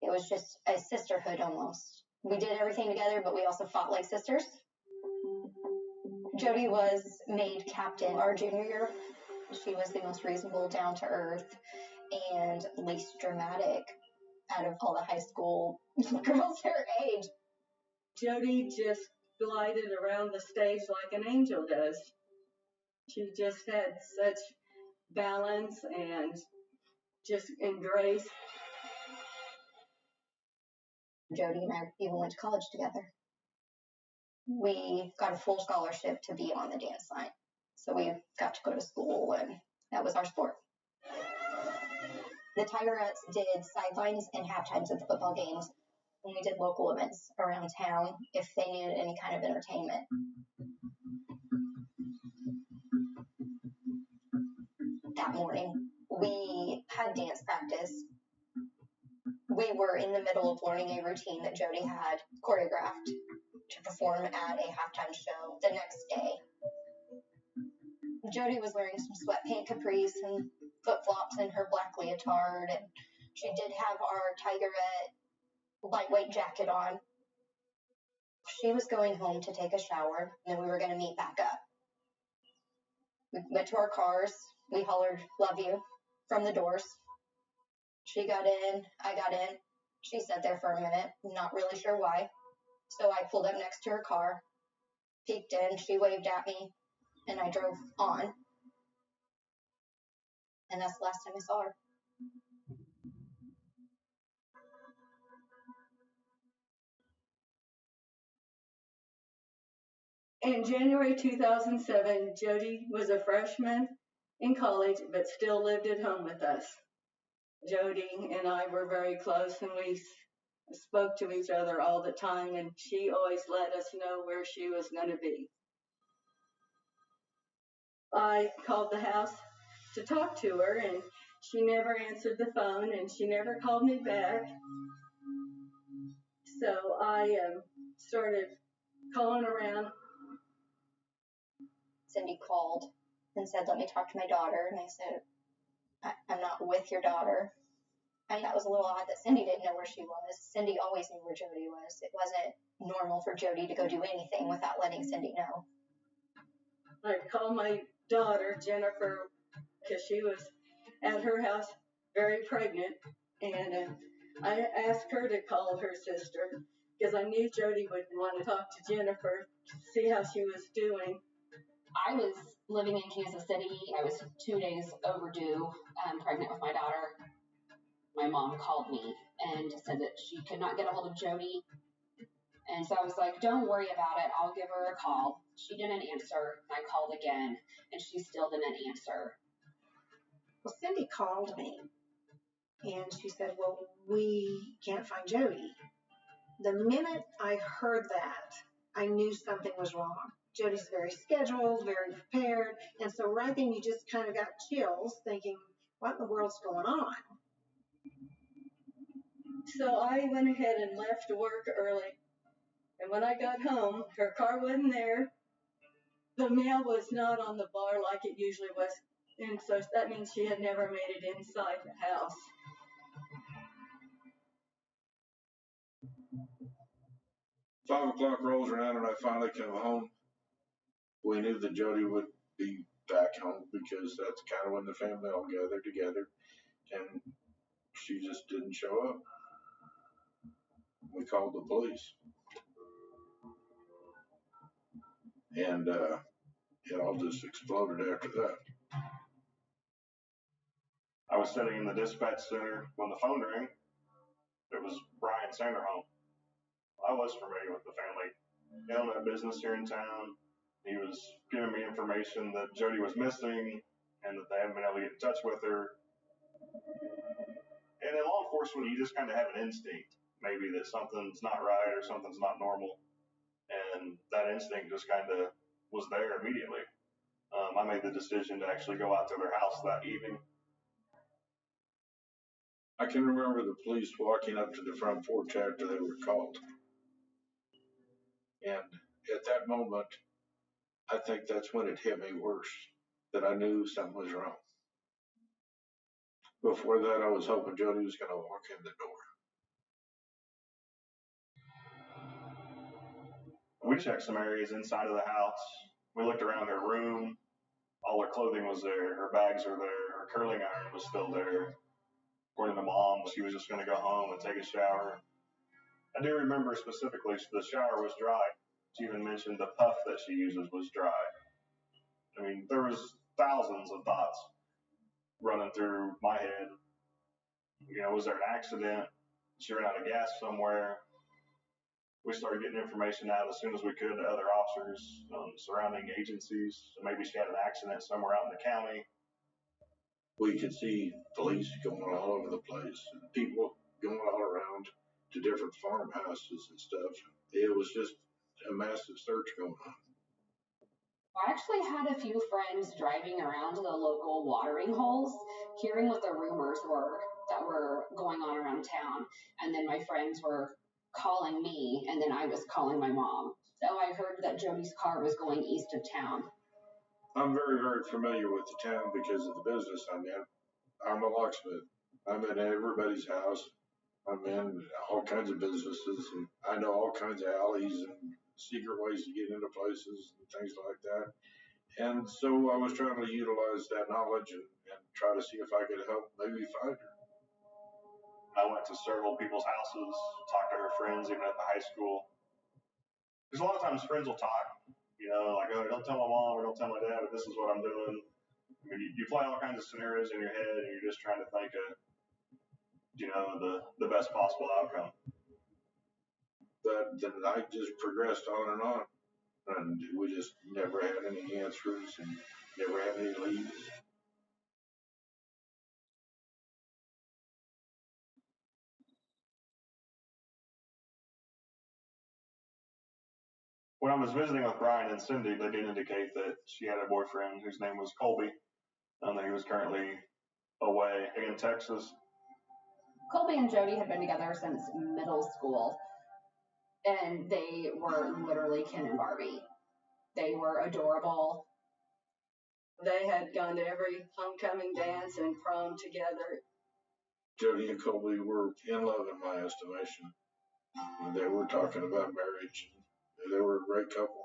It was just a sisterhood almost. We did everything together, but we also fought like sisters. Jody was made captain our junior year. She was the most reasonable, down-to-earth, and least dramatic out of all the high school girls her age. Jody just glided around the stage like an angel does. She just had such balance and grace. Jody and I even went to college together. We got a full scholarship to be on the dance line. So we got to go to school, and that was our sport. The Tigerettes did sidelines and halftimes at the football games when we did local events around town if they needed any kind of entertainment. That morning, we had dance practice. We were in the middle of learning a routine that Jody had choreographed to perform at a halftime show the next day. Jody was wearing some sweat paint capris and flip-flops and her black leotard, and she did have our Tigerette lightweight jacket on. She was going home to take a shower, and then we were going to meet back up. We went to our cars. We hollered, "Love you," from the doors. She got in. I got in. She sat there for a minute, not really sure why. So I pulled up next to her car, peeked in. She waved at me, and I drove on. And that's the last time I saw her. In January 2007, Jody was a freshman in college, but still lived at home with us. Jody and I were very close, and we spoke to each other all the time, and she always let us know where she was going to be. I called the house to talk to her, and she never answered the phone, and she never called me back. So I started calling around. Cindy called and said, "Let me talk to my daughter." And I said, "I'm not with your daughter." And that was a little odd that Cindy didn't know where she was. Cindy always knew where Jody was. It wasn't normal for Jody to go do anything without letting Cindy know. I called my daughter, Jennifer, because she was at her house very pregnant. And I asked her to call her sister because I knew Jody would want to talk to Jennifer, see how she was doing. I was living in Kansas City. I was 2 days overdue, pregnant with my daughter. My mom called me and said that she could not get a hold of Jody. And so I was like, "Don't worry about it. I'll give her a call." She didn't answer. I called again, and she still didn't answer. Well, Cindy called me, and she said, "Well, we can't find Jody." The minute I heard that, I knew something was wrong. Jody's very scheduled, very prepared, and so right then you just kind of got chills thinking, what in the world's going on? So I went ahead and left work early. And when I got home, her car wasn't there. The mail was not on the bar like it usually was. And so that means she had never made it inside the house. Five o'clock rolls around and I finally come home. We knew that Jody would be back home because that's kind of when the family all gathered together. And she just didn't show up. We called the police. And it all just exploded after that. I was sitting in the dispatch center when the phone rang. It was Brian Sanderholm. I was familiar with the family. He owned a business here in town. He was giving me information that Jody was missing and that they haven't been able to get in touch with her. And in law enforcement, you just kind of have an instinct, maybe that something's not right or something's not normal. And that instinct just kind of was there immediately. I made the decision to actually go out to their house that evening. I can remember the police walking up to the front porch after they were called. And at that moment, I think that's when it hit me worse, that I knew something was wrong. Before that, I was hoping Jody was going to walk in the door. We checked some areas inside of the house. We looked around her room. All her clothing was there. Her bags were there. Her curling iron was still there. According to Mom, she was just going to go home and take a shower. I do remember specifically the shower was dry. She even mentioned the puff that she uses was dry. I mean, there was thousands of thoughts running through my head. You know, was there an accident? She ran out of gas somewhere. We started getting information out as soon as we could to other officers, surrounding agencies. So maybe she had an accident somewhere out in the county. We could see police going all over the place, and people going all around to different farmhouses and stuff. It was just a massive search going on. I actually had a few friends driving around to the local watering holes, hearing what the rumors were that were going on around town. And then my friends were calling me, and then I was calling my mom. So I heard that Jody's car was going east of town. I'm very, very familiar with the town because of the business I'm in. I'm a locksmith. I'm in everybody's house. I'm in all kinds of businesses, and I know all kinds of alleys and secret ways to get into places and things like that. And so I was trying to utilize that knowledge and try to see if I could help maybe find her. I went to several people's houses, talked to her friends, even at the high school. Because a lot of times friends will talk, you know, like, oh, don't tell my mom or don't tell my dad, but this is what I'm doing. I mean, you play all kinds of scenarios in your head, and you're just trying to think of, you know, the best possible outcome. But the night just progressed on, and we just never had any answers and never had any leads. When I was visiting with Brian and Cindy, they did indicate that she had a boyfriend whose name was Colby, and that he was currently away in Texas. Colby and Jody had been together since middle school, and they were literally Ken and Barbie. They were adorable. They had gone to every homecoming dance and prom together. Jody and Colby were in love in my estimation. They were talking about marriage. They were a great couple.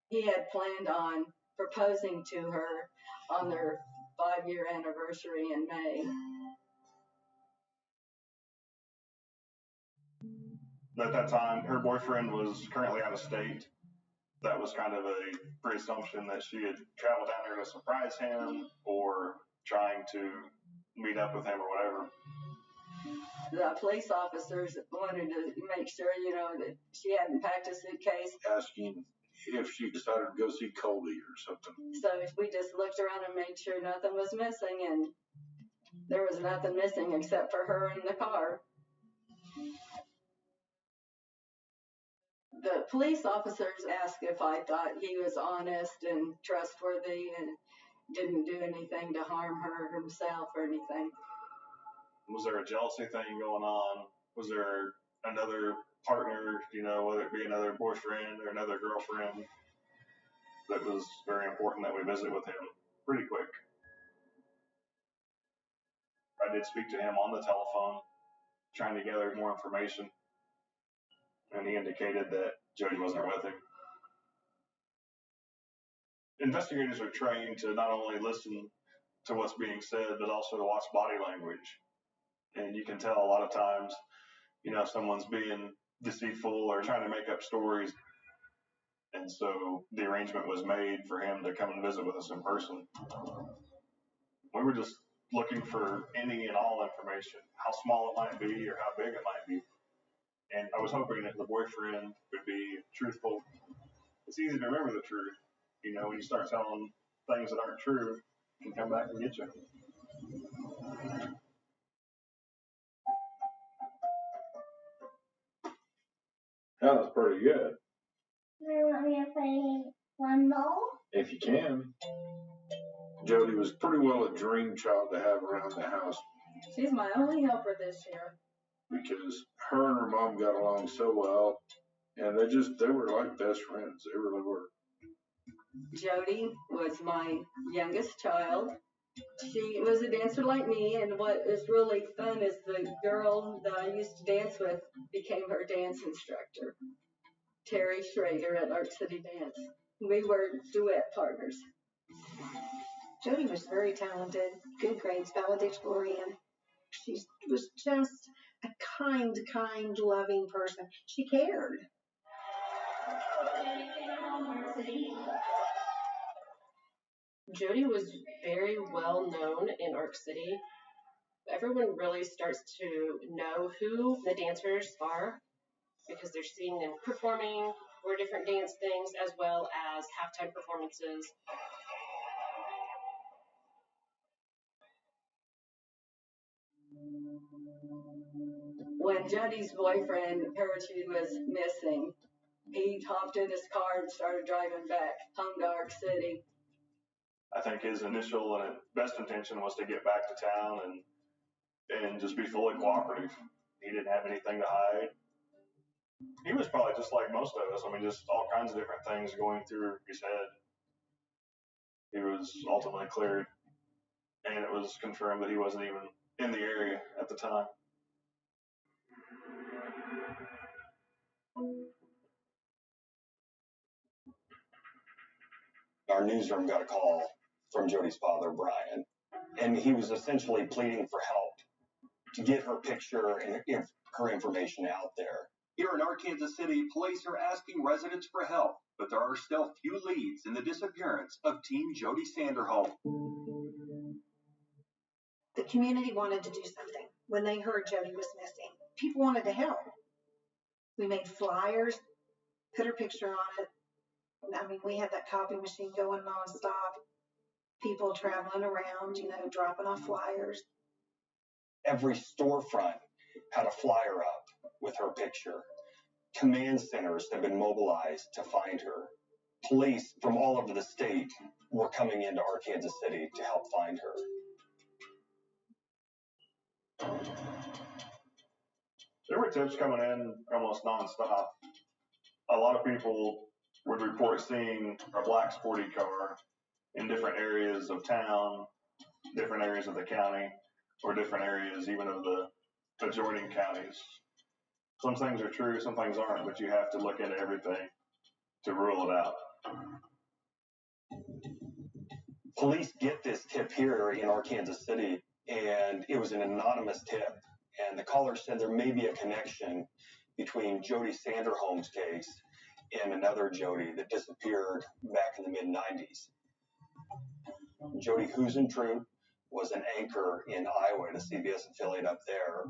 He had planned on proposing to her on their 5-year anniversary in May. At that time, her boyfriend was currently out of state. That was kind of a presumption that she had traveled down there to surprise him or trying to meet up with him or whatever. The police officers wanted to make sure, you know, that she hadn't packed a suitcase. Asking if she decided to go see Colby or something. So we just looked around and made sure nothing was missing, and there was nothing missing except for her in the car. The police officers asked if I thought he was honest and trustworthy and didn't do anything to harm her himself or anything. Was there a jealousy thing going on? Was there another partner, you know, whether it be another boyfriend or another girlfriend? That was very important that we visit with him pretty quick. I did speak to him on the telephone, trying to gather more information, and he indicated that Jody wasn't with him. Investigators are trained to not only listen to what's being said, but also to watch body language. And you can tell a lot of times, you know, someone's being deceitful or trying to make up stories. And so the arrangement was made for him to come and visit with us in person. We were just looking for any and all information, how small it might be or how big it might be. And I was hoping that the boyfriend would be truthful. It's easy to remember the truth. You know, when you start telling things that aren't true, it can come back and get you. That was pretty good. You want me to play one more? If you can. Jody was pretty well a dream child to have around the house. She's my only helper this year. Because her and her mom got along so well, and they were like best friends. They really were. Jody was my youngest child. She was a dancer like me, and what is really fun is the girl that I used to dance with became her dance instructor, Terry Schrader at Art City Dance. We were duet partners. Jody was very talented, good grades, valedictorian. She was just a kind, loving person. She cared. Jody was very well known in Arc City. Everyone really starts to know who the dancers are because they're seeing them performing for different dance things as well as halftime performances. When Jody's boyfriend, Parachute, was missing, he hopped in his car and started driving back home to Arc City. I think his initial and best intention was to get back to town and just be fully cooperative. He didn't have anything to hide. He was probably just like most of us. I mean, just all kinds of different things going through his head. He was ultimately cleared, and it was confirmed that he wasn't even in the area at the time. Our newsroom got a call from Jody's father, Brian, and he was essentially pleading for help to get her picture and her information out there. Here in Arkansas City, police are asking residents for help, but there are still few leads in the disappearance of teen Jody Sanderholm. The community wanted to do something when they heard Jody was missing. People wanted to help. We made flyers, put her picture on it. I mean, we had that copy machine going nonstop. People traveling around, dropping off flyers. Every storefront had a flyer up with her picture. Command centers have been mobilized to find her. Police from all over the state were coming into Arkansas City to help find her. There were tips coming in almost nonstop. A lot of people would report seeing a black sporty car in different areas of town, different areas of the county, or different areas even of the adjoining counties. Some things are true, some things aren't, but you have to look into everything to rule it out. Police get this tip here in Arkansas City, and it was an anonymous tip. And the caller said there may be a connection between Jody Sanderholm's case and another Jody that disappeared back in the mid-90s. Jody Huisentruit was an anchor in Iowa, the CBS affiliate up there,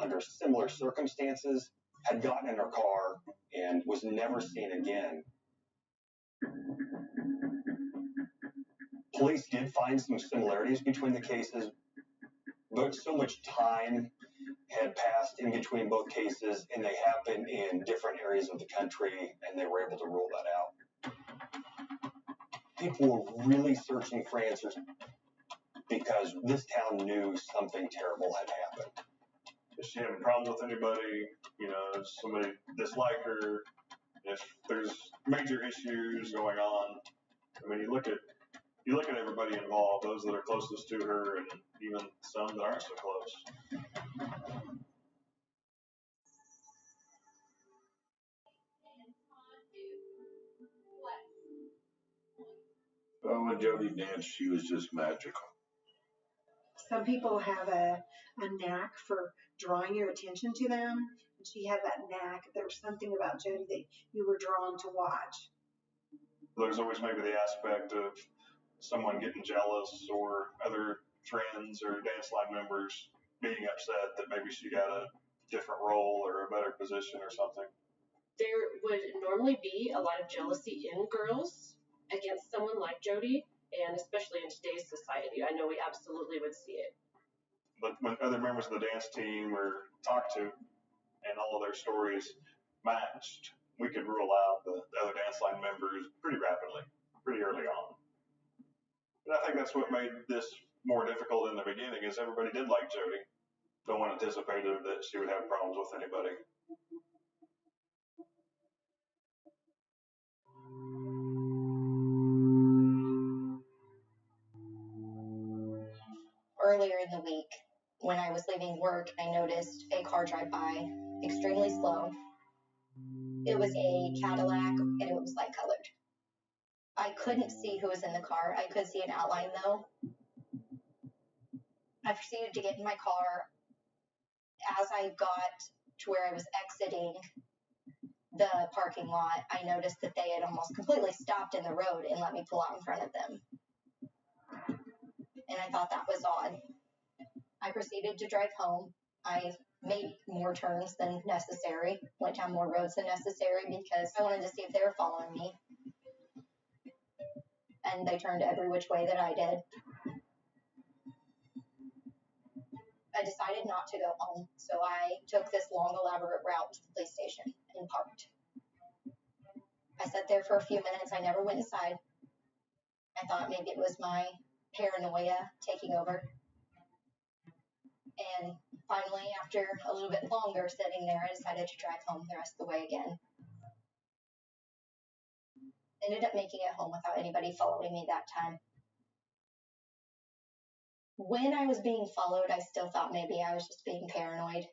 under similar circumstances, had gotten in her car and was never seen again. Police did find some similarities between the cases, but so much time had passed in between both cases, and they happened in different areas of the country, and they were able to rule that out. People were really searching for answers because this town knew something terrible had happened. If she having problems with anybody, if somebody dislike her, if there's major issues going on. I mean, you look at everybody involved, those that are closest to her, and even some that aren't so close. Well, when Jody danced, she was just magical. Some people have a knack for drawing your attention to them. And she had that knack. There was something about Jody that you were drawn to watch. There's always maybe the aspect of someone getting jealous or other friends or dance line members being upset that maybe she got a different role or a better position or something. There would normally be a lot of jealousy in girls against someone like Jody, and especially in today's society, I know we absolutely would see it. But when other members of the dance team were talked to and all of their stories matched, we could rule out the other dance line members pretty rapidly, pretty early on. And I think that's what made this more difficult in the beginning, is everybody did like Jody. No one anticipated that she would have problems with anybody. Earlier in the week, when I was leaving work, I noticed a car drive by, extremely slow. It was a Cadillac, and it was light colored. I couldn't see who was in the car. I could see an outline, though. I proceeded to get in my car. As I got to where I was exiting the parking lot, I noticed that they had almost completely stopped in the road and let me pull out in front of them. and I thought that was odd. I proceeded to drive home. I made more turns than necessary, went down more roads than necessary because I wanted to see if they were following me. And they turned every which way that I did. I decided not to go home, so I took this long, elaborate route to the police station and parked. I sat there for a few minutes. I never went inside. I thought maybe it was my paranoia taking over. And finally, after a little bit longer sitting there, I decided to drive home the rest of the way again. Ended up making it home without anybody following me that time. When I was being followed, I still thought maybe I was just being paranoid.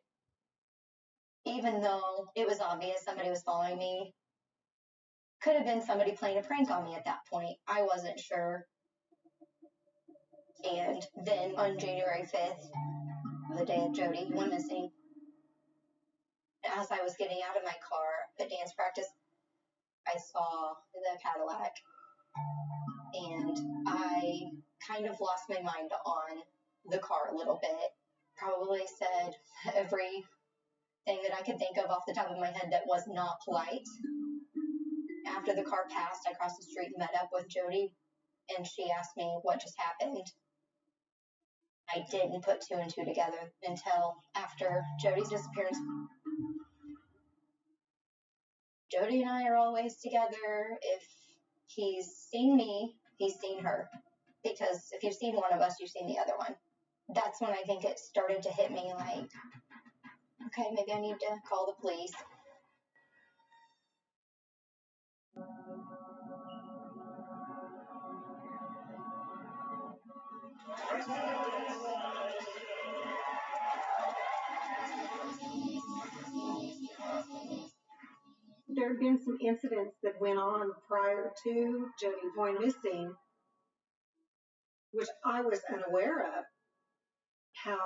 Even though it was obvious somebody was following me. Could have been somebody playing a prank on me at that point. I wasn't sure. And then on January 5th, the day of Jody went missing, as I was getting out of my car at dance practice, I saw the Cadillac. And I kind of lost my mind on the car a little bit. Probably said everything that I could think of off the top of my head that was not polite. After the car passed, I crossed the street and met up with Jody, and she asked me what just happened. I didn't put two and two together until after Jody's disappearance. Jody and I are always together. If he's seen me, he's seen her. Because if you've seen one of us, you've seen the other one. That's when I think it started to hit me like, okay, maybe I need to call the police. There had been some incidents that went on prior to Jody going missing, which I was unaware of, how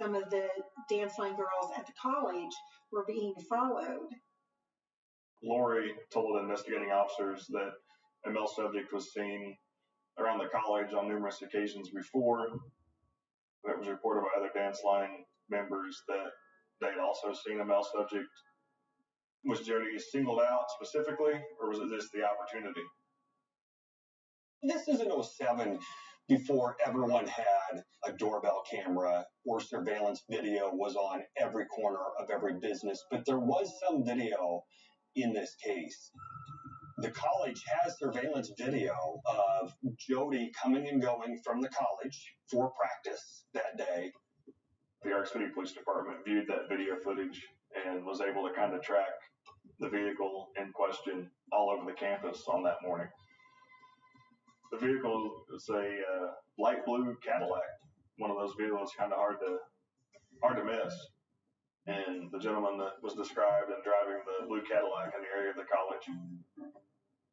some of the dance line girls at the college were being followed. Lori told investigating officers that a male subject was seen around the college on numerous occasions before. It was reported by other dance line members that they'd also seen a male subject. Was Jody singled out specifically, or was it just the opportunity? This is in 07, before everyone had a doorbell camera or surveillance video was on every corner of every business, but there was some video in this case. The college has surveillance video of Jody coming and going from the college for practice that day. The Ark City Police Department viewed that video footage and was able to kind of track the vehicle in question all over the campus on that morning. The vehicle is a light blue Cadillac, one of those vehicles kind of hard to miss. And the gentleman that was described and driving the blue Cadillac in the area of the college,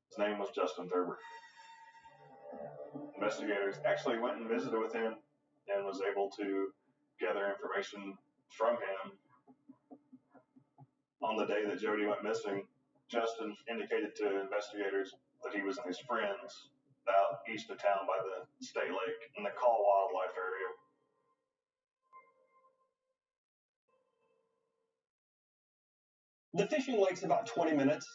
his name was Justin Thurber. Investigators actually went and visited with him and was able to gather information from him. On the day that Jody went missing, Justin indicated to investigators that he was with his friends out east of town by the state lake in the Call Wildlife area. The fishing lake's about 20 minutes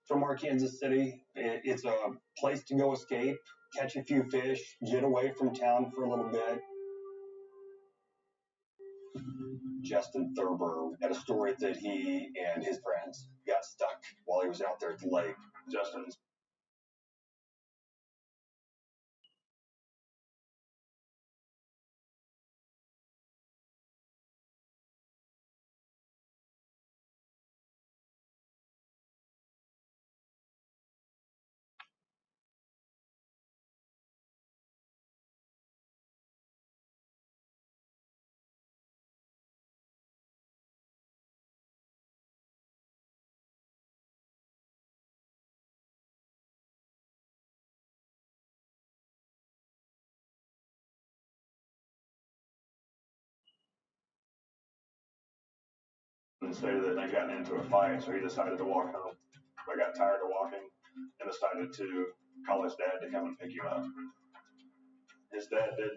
from Arkansas City. It's a place to go escape, catch a few fish, get away from town for a little bit. Justin Thurber had a story that he and his friends got stuck while he was out there at the lake. Justin's and stated that they'd gotten into a fight, so he decided to walk home. But got tired of walking and decided to call his dad to come and pick him up. His dad did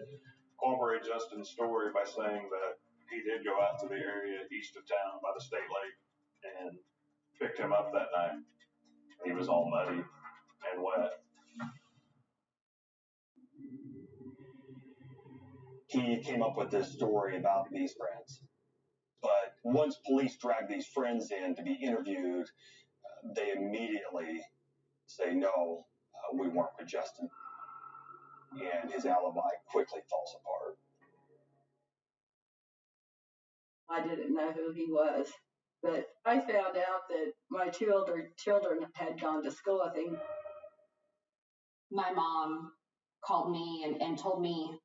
corroborate Justin's story by saying that he did go out to the area east of town by the state lake and picked him up that night. He was all muddy and wet. He came up with this story about these friends. But once police drag these friends in to be interviewed, they immediately say, no, we weren't with Justin. And his alibi quickly falls apart. I didn't know who he was, but I found out that my two older children had gone to school. I think My mom called me and told me,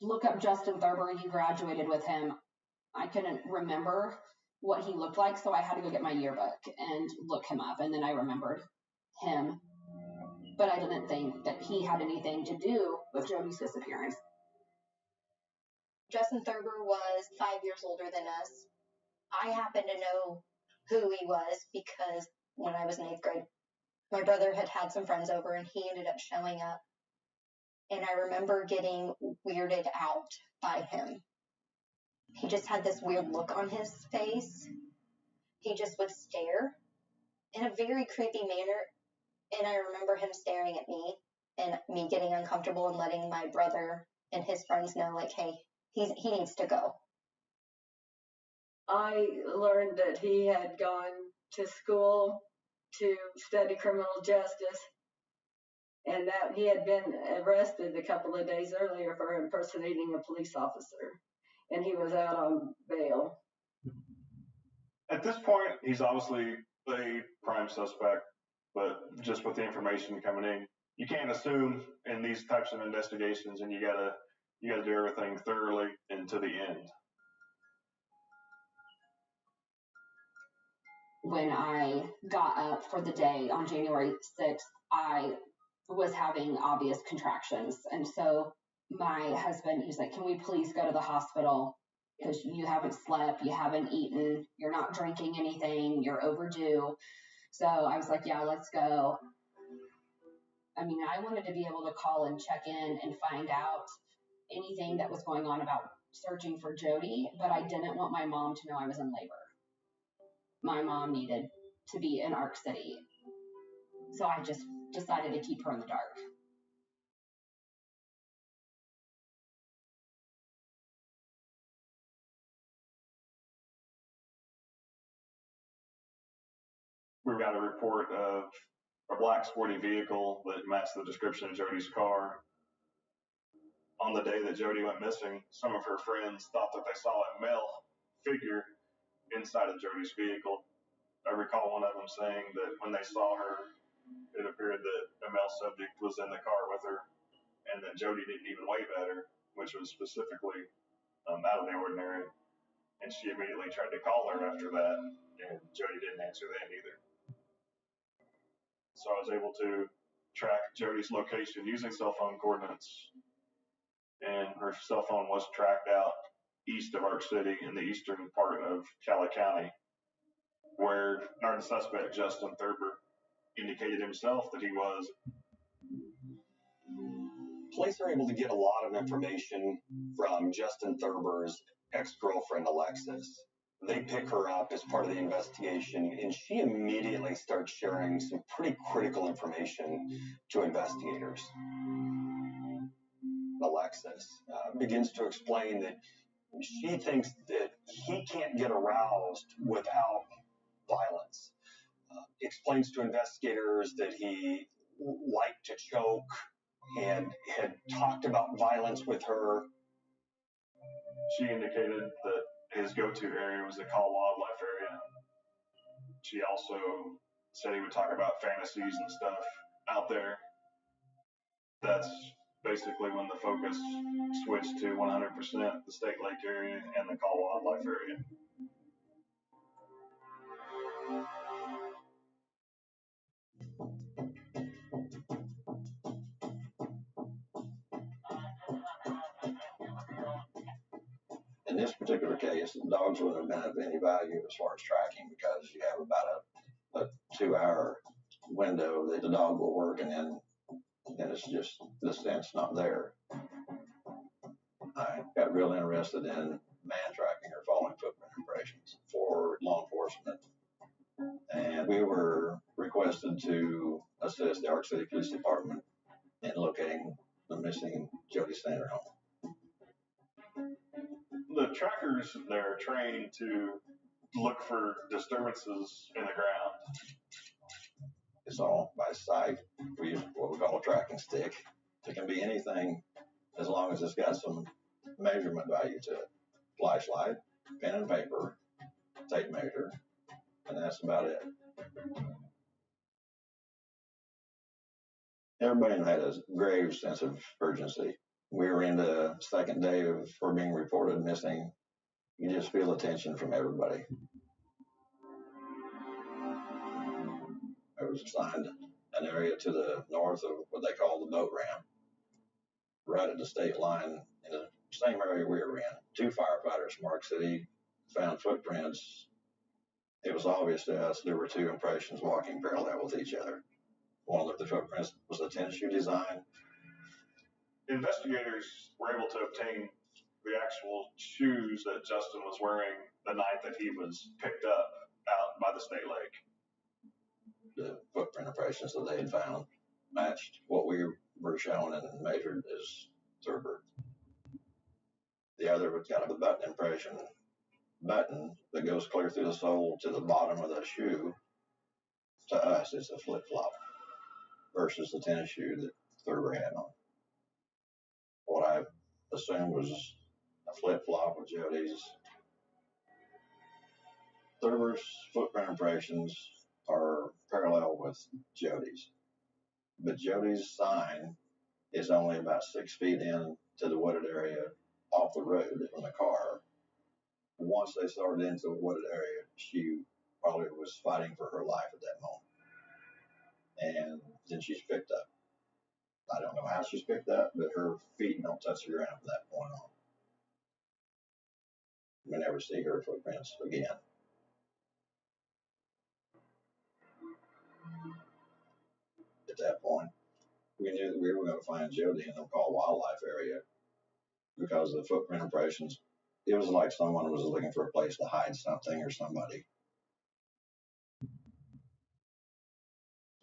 look up Justin Thurber. You graduated with him. I couldn't remember what he looked like, so I had to go get my yearbook and look him up. And then I remembered him, but I didn't think that he had anything to do with Jody's disappearance. Justin Thurber was 5 years older than us. I happen to know who he was because when I was in 8th grade, my brother had some friends over and he ended up showing up. And I remember getting weirded out by him. He just had this weird look on his face. He just would stare in a very creepy manner. And I remember him staring at me and me getting uncomfortable and letting my brother and his friends know, like, hey, he needs to go. I learned that he had gone to school to study criminal justice and that he had been arrested a couple of days earlier for impersonating a police officer. And he was out on bail. At this point, he's obviously a prime suspect, but just with the information coming in, you can't assume in these types of investigations, and you gotta do everything thoroughly and to the end. When I got up for the day on January 6th, I was having obvious contractions. And so my husband, he's like, can we please go to the hospital? Because you haven't slept, you haven't eaten, you're not drinking anything, you're overdue. So I was like, yeah, let's go. I mean, I wanted to be able to call and check in and find out anything that was going on about searching for Jody, but I didn't want my mom to know I was in labor. My mom needed to be in Ark City. So I just decided to keep her in the dark. We got a report of a black sporty vehicle that matched the description of Jody's car. On the day that Jody went missing, some of her friends thought that they saw a male figure inside of Jody's vehicle. I recall one of them saying that when they saw her, it appeared that a male subject was in the car with her, and that Jody didn't even wave at her, which was specifically out of the ordinary. And she immediately tried to call her after that, and Jody didn't answer then either. So I was able to track Jody's location using cell phone coordinates, and her cell phone was tracked out east of Ark City in the eastern part of Cali County, where our suspect, Justin Thurber, indicated himself that he was. Police are able to get a lot of information from Justin Thurber's ex-girlfriend, Alexis. They pick her up as part of the investigation, and she immediately starts sharing some pretty critical information to investigators. Alexis begins to explain that she thinks that he can't get aroused without violence. Explains to investigators that he liked to choke and had talked about violence with her. She indicated that his go-to area was the Call Wildlife area. She also said he would talk about fantasies and stuff out there. That's basically when the focus switched to 100% the State Lake area and the Call Wildlife area. In this particular case, the dogs wouldn't have been of any value as far as tracking because you have about a 2-hour window that the dog will work, and then it's just the scent's not there. I got real interested in man tracking or following footprint impressions for law enforcement. And we were requested to assist the Ark City Police Department in locating the missing Jody Sanderholm. The trackers, they're trained to look for disturbances in the ground. It's all by sight. We use what we call a tracking stick. It can be anything as long as it's got some measurement value to it. Flashlight, pen and paper, tape measure, and that's about it. Everybody had a grave sense of urgency. We were in the second day of her being reported missing. You just feel the tension from everybody. I was assigned an area to the north of what they call the boat ramp, right at the state line in the same area we were in. 2 firefighters from Ark City found footprints. It was obvious to us there were 2 impressions walking parallel with each other. One of the footprints was a tennis shoe design. Investigators were able to obtain the actual shoes that Justin was wearing the night that he was picked up out by the state lake. The footprint impressions that they had found matched what we were shown and measured as Thurber. The other was kind of a button impression. Button that goes clear through the sole to the bottom of the shoe. To us, it's a flip-flop versus the tennis shoe that Thurber had on. What I assumed was a flip-flop with Jody's. Thurber's footprint impressions are parallel with Jody's, but Jody's sign is only about 6 feet in to the wooded area off the road from the car. Once they started into the wooded area, she probably was fighting for her life at that moment. And then she's picked up. I don't know how she's picked up, but her feet don't touch the ground from that point on. We never see her footprints again. At that point, we knew that we were going to find Jody in the Call Wildlife area because of the footprint impressions. It was like someone was looking for a place to hide something or somebody.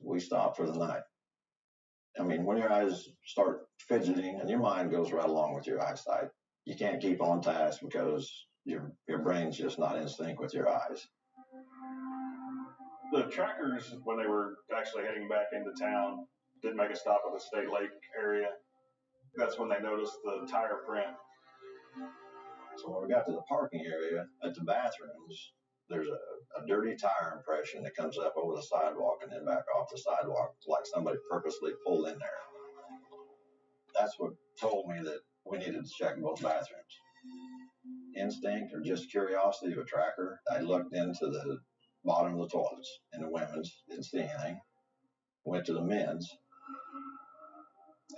We stopped for the night. I mean, when your eyes start fidgeting and your mind goes right along with your eyesight, you can't keep on task because your brain's just not in sync with your eyes. The trackers, when they were actually heading back into town, did make a stop at the State Lake area. That's when they noticed the tire print. So when we got to the parking area at the bathrooms, there's a dirty tire impression that comes up over the sidewalk and then back off the sidewalk, like somebody purposely pulled in there. That's what told me that we needed to check both bathrooms. Instinct or just curiosity of a tracker, I looked into the bottom of the toilets in the women's, didn't see anything. Went to the men's,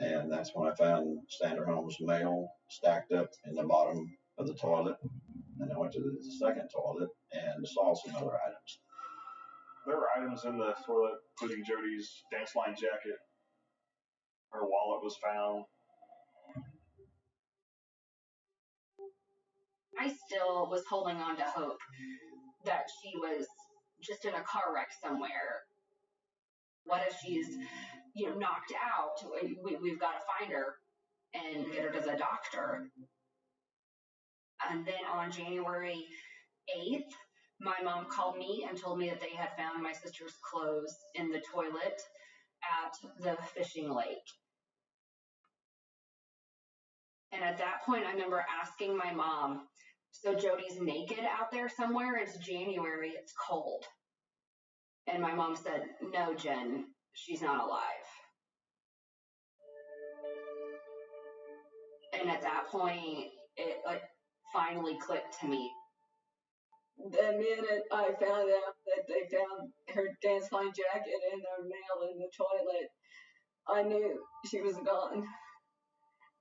and that's when I found Sanderholm's mail stacked up in the bottom of the toilet. And I went to the second toilet and saw some other items. There were items in the toilet, including Jody's dance line jacket. Her wallet was found. I still was holding on to hope that she was just in a car wreck somewhere. What if she's, knocked out? We've got to find her and get her to the doctor. And then on January 8th, my mom called me and told me that they had found my sister's clothes in the toilet at the fishing lake. And at that point, I remember asking my mom, so Jody's naked out there somewhere? It's January, it's cold. And my mom said, no, Jen, she's not alive. And at that point, it finally clicked to me. The minute I found out that they found her dance line jacket and her mail in the toilet, I knew she was gone.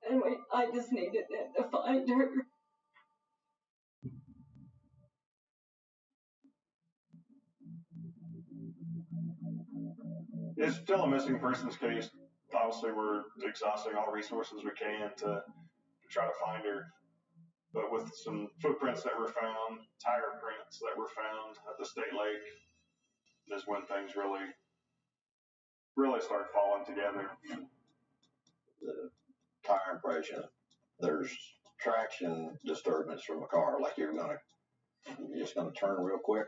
And I just needed them to find her. It's still a missing persons case. Obviously, we're exhausting all resources we can to try to find her. But with some footprints that were found, tire prints that were found at the state lake, is when things really start falling together. The tire impression, there's traction disturbance from a car, like you're just gonna turn real quick,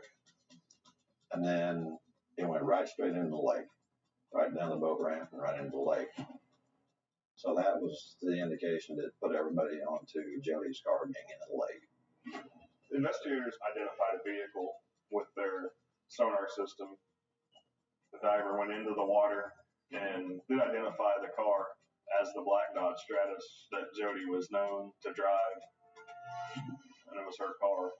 and then it went right straight into the lake, right down the boat ramp and right into the lake. So that was the indication that put everybody onto Jody's car being in the lake. Investigators identified a vehicle with their sonar system. The diver went into the water and did identify the car as the black Dodge Stratus that Jody was known to drive, and it was her car.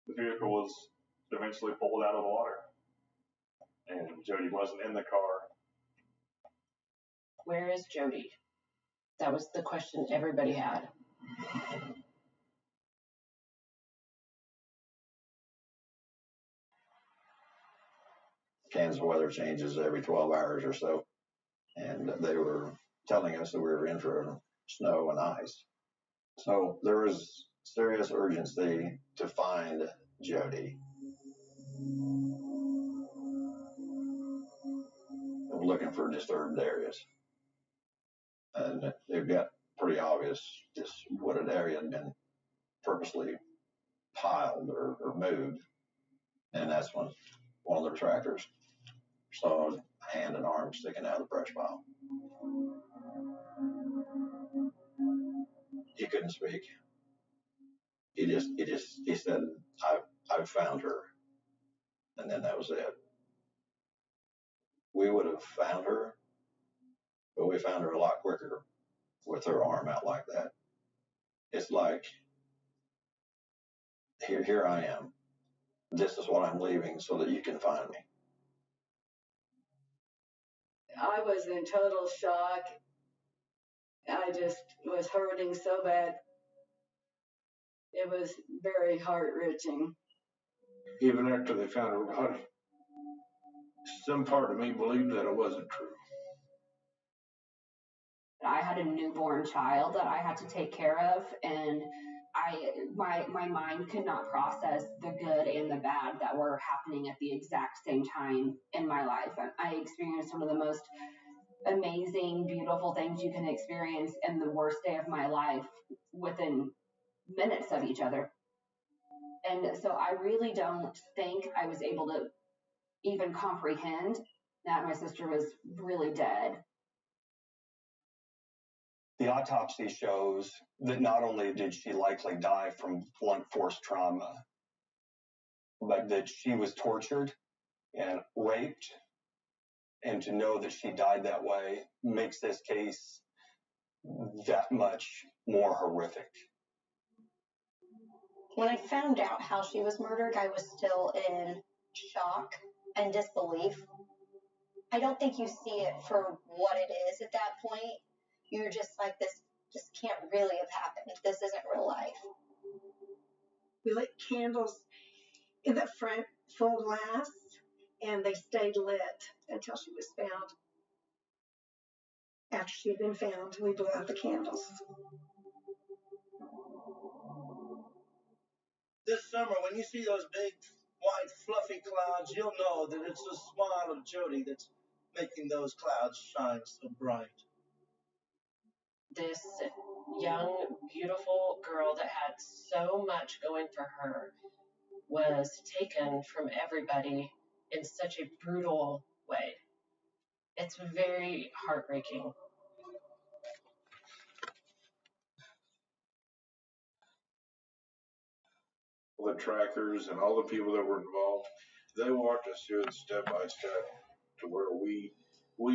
The vehicle was eventually pulled out of the water, and Jody wasn't in the car. Where is Jody? That was the question everybody had. Kansas weather changes every 12 hours or so, and they were telling us that we were in for snow and ice. So there was serious urgency to find Jody. We're looking for disturbed areas, and it got pretty obvious this wooded area had been purposely piled or moved, and that's when one of the tractors saw a hand and arm sticking out of the brush pile. He couldn't speak. He said, I've found her. And then that was it. We would have found her, but we found her a lot quicker with her arm out like that. It's like, here I am. This is what I'm leaving so that you can find me. I was in total shock. I just was hurting so bad. It was very heart-wrenching. Even after they found her body, some part of me believed that it wasn't true. I had a newborn child that I had to take care of, and my mind could not process the good and the bad that were happening at the exact same time in my life. I experienced one of the most amazing, beautiful things you can experience in the worst day of my life within minutes of each other. And so I really don't think I was able to even comprehend that my sister was really dead. The autopsy shows that not only did she likely die from blunt force trauma, but that she was tortured and raped. And to know that she died that way makes this case that much more horrific. When I found out how she was murdered, I was still in shock and disbelief. I don't think you see it for what it is at that point. You're just like, this can't really have happened. This isn't real life. We lit candles in the front full glass, and they stayed lit until she was found. After she had been found, we blew out the candles. This summer, when you see those big, white, fluffy clouds, you'll know that it's the smile of Jody that's making those clouds shine so bright. This young, beautiful girl that had so much going for her was taken from everybody in such a brutal way. It's very heartbreaking. The trackers and all the people that were involved, they walked us through it step by step to where we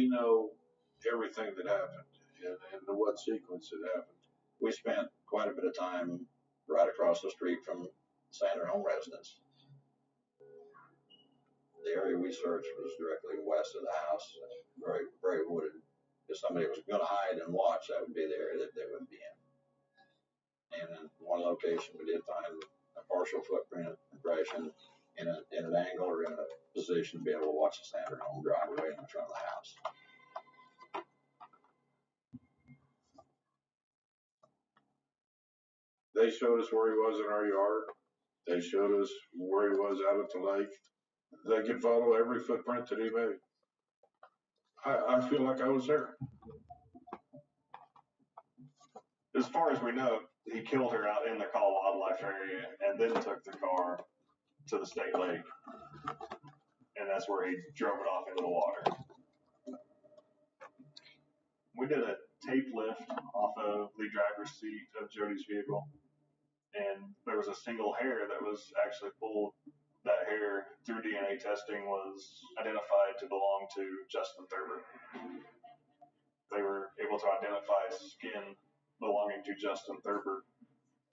know everything that happened and what sequence it happened. We spent quite a bit of time right across the street from Sandra home residence. The area we searched was directly west of the house, very, very wooded. If somebody was going to hide and watch, that would be the area that they would be in. And in one location, we did find a partial footprint impression in an angle or in a position to be able to watch the Sandra home driveway in the front of the house. They showed us where he was in our yard. They showed us where he was out at the lake. They could follow every footprint that he made. I feel like I was there. As far as we know, he killed her out in the Call Wildlife area and then took the car to the state lake. And that's where he drove it off into the water. We did a tape lift off of the driver's seat of Jody's vehicle. And there was a single hair that was actually pulled. That hair, through DNA testing, was identified to belong to Justin Thurber. They were able to identify skin belonging to Justin Thurber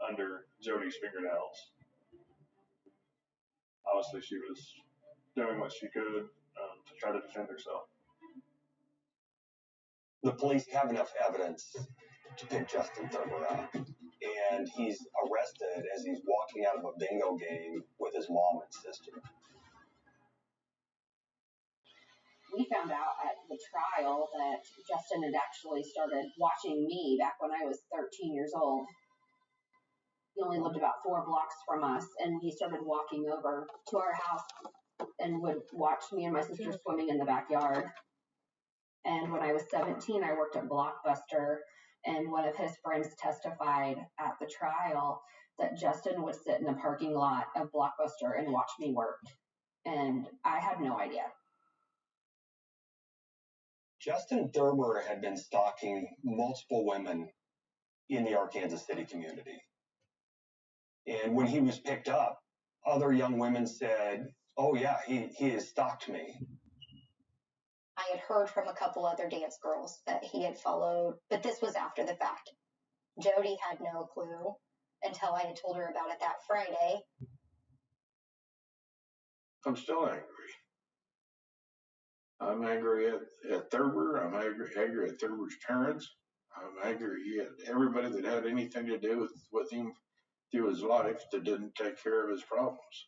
under Jody's fingernails. Obviously, she was doing what she could to try to defend herself. The police have enough evidence to pick Justin Thurber up, and he's arrested as he's walking out of a bingo game with his mom and sister. We found out at the trial that Justin had actually started watching me back when I was 13 years old. He only lived about 4 blocks from us, and he started walking over to our house and would watch me and my sister swimming in the backyard. And when I was 17, I worked at Blockbuster, and one of his friends testified at the trial that Justin would sit in the parking lot of Blockbuster and watch me work. And I had no idea. Justin Thurber had been stalking multiple women in the Arkansas City community. And when he was picked up, other young women said, "Oh yeah, he has stalked me." I had heard from a couple other dance girls that he had followed, but this was after the fact. Jody had no clue until I had told her about it that Friday. I'm still angry. I'm angry at Thurber. I'm angry at Thurber's parents. I'm angry at everybody that had anything to do with him through his life that didn't take care of his problems.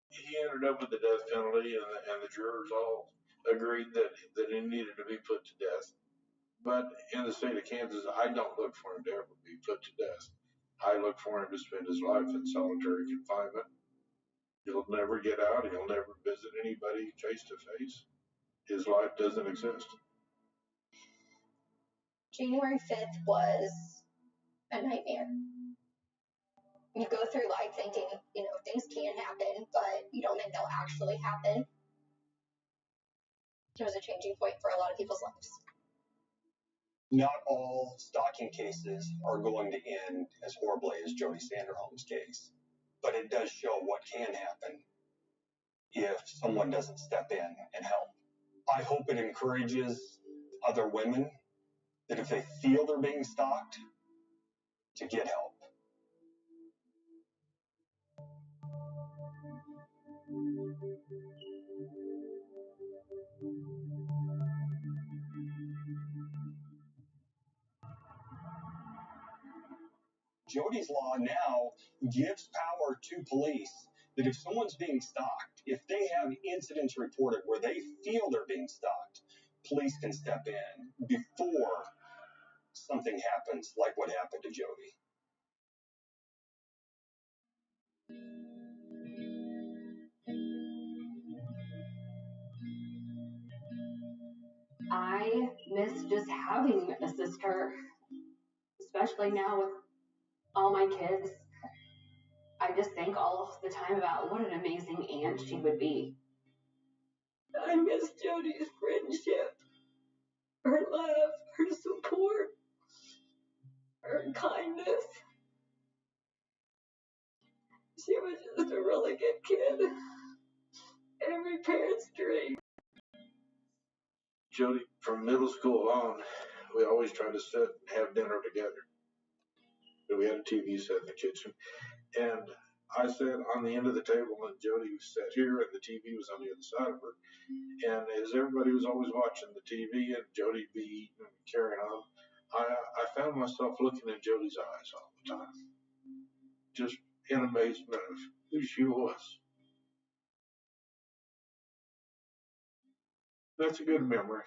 He ended up with the death penalty, and the jurors all agreed that he needed to be put to death. But in the state of Kansas, I don't look for him to ever be put to death. I look for him to spend his life in solitary confinement. He'll never get out. He'll never visit anybody face to face. His life doesn't exist. January 5th was a nightmare. You go through life thinking, things can happen, but you don't think they'll actually happen. It was a changing point for a lot of people's lives. Not all stalking cases are going to end as horribly as Jody Sanderholm's case, but it does show what can happen if someone doesn't step in and help. I hope it encourages other women that if they feel they're being stalked, to get help. Jody's law now gives power to police that if someone's being stalked, if they have incidents reported where they feel they're being stalked, police can step in before something happens like what happened to Jody. I miss just having a sister, especially now with all my kids. I just think all the time about what an amazing aunt she would be. I miss Jody's friendship, her love, her support, her kindness. She was just a really good kid. Every parent's dream. Jody, from middle school on, we always tried to sit and have dinner together. We had a TV set in the kitchen, and I sat on the end of the table, and Jody sat here, and the TV was on the other side of her. And as everybody was always watching the TV, and Jody be eating and carrying on, I found myself looking in Jody's eyes all the time. just in amazement of who she was. That's a good memory.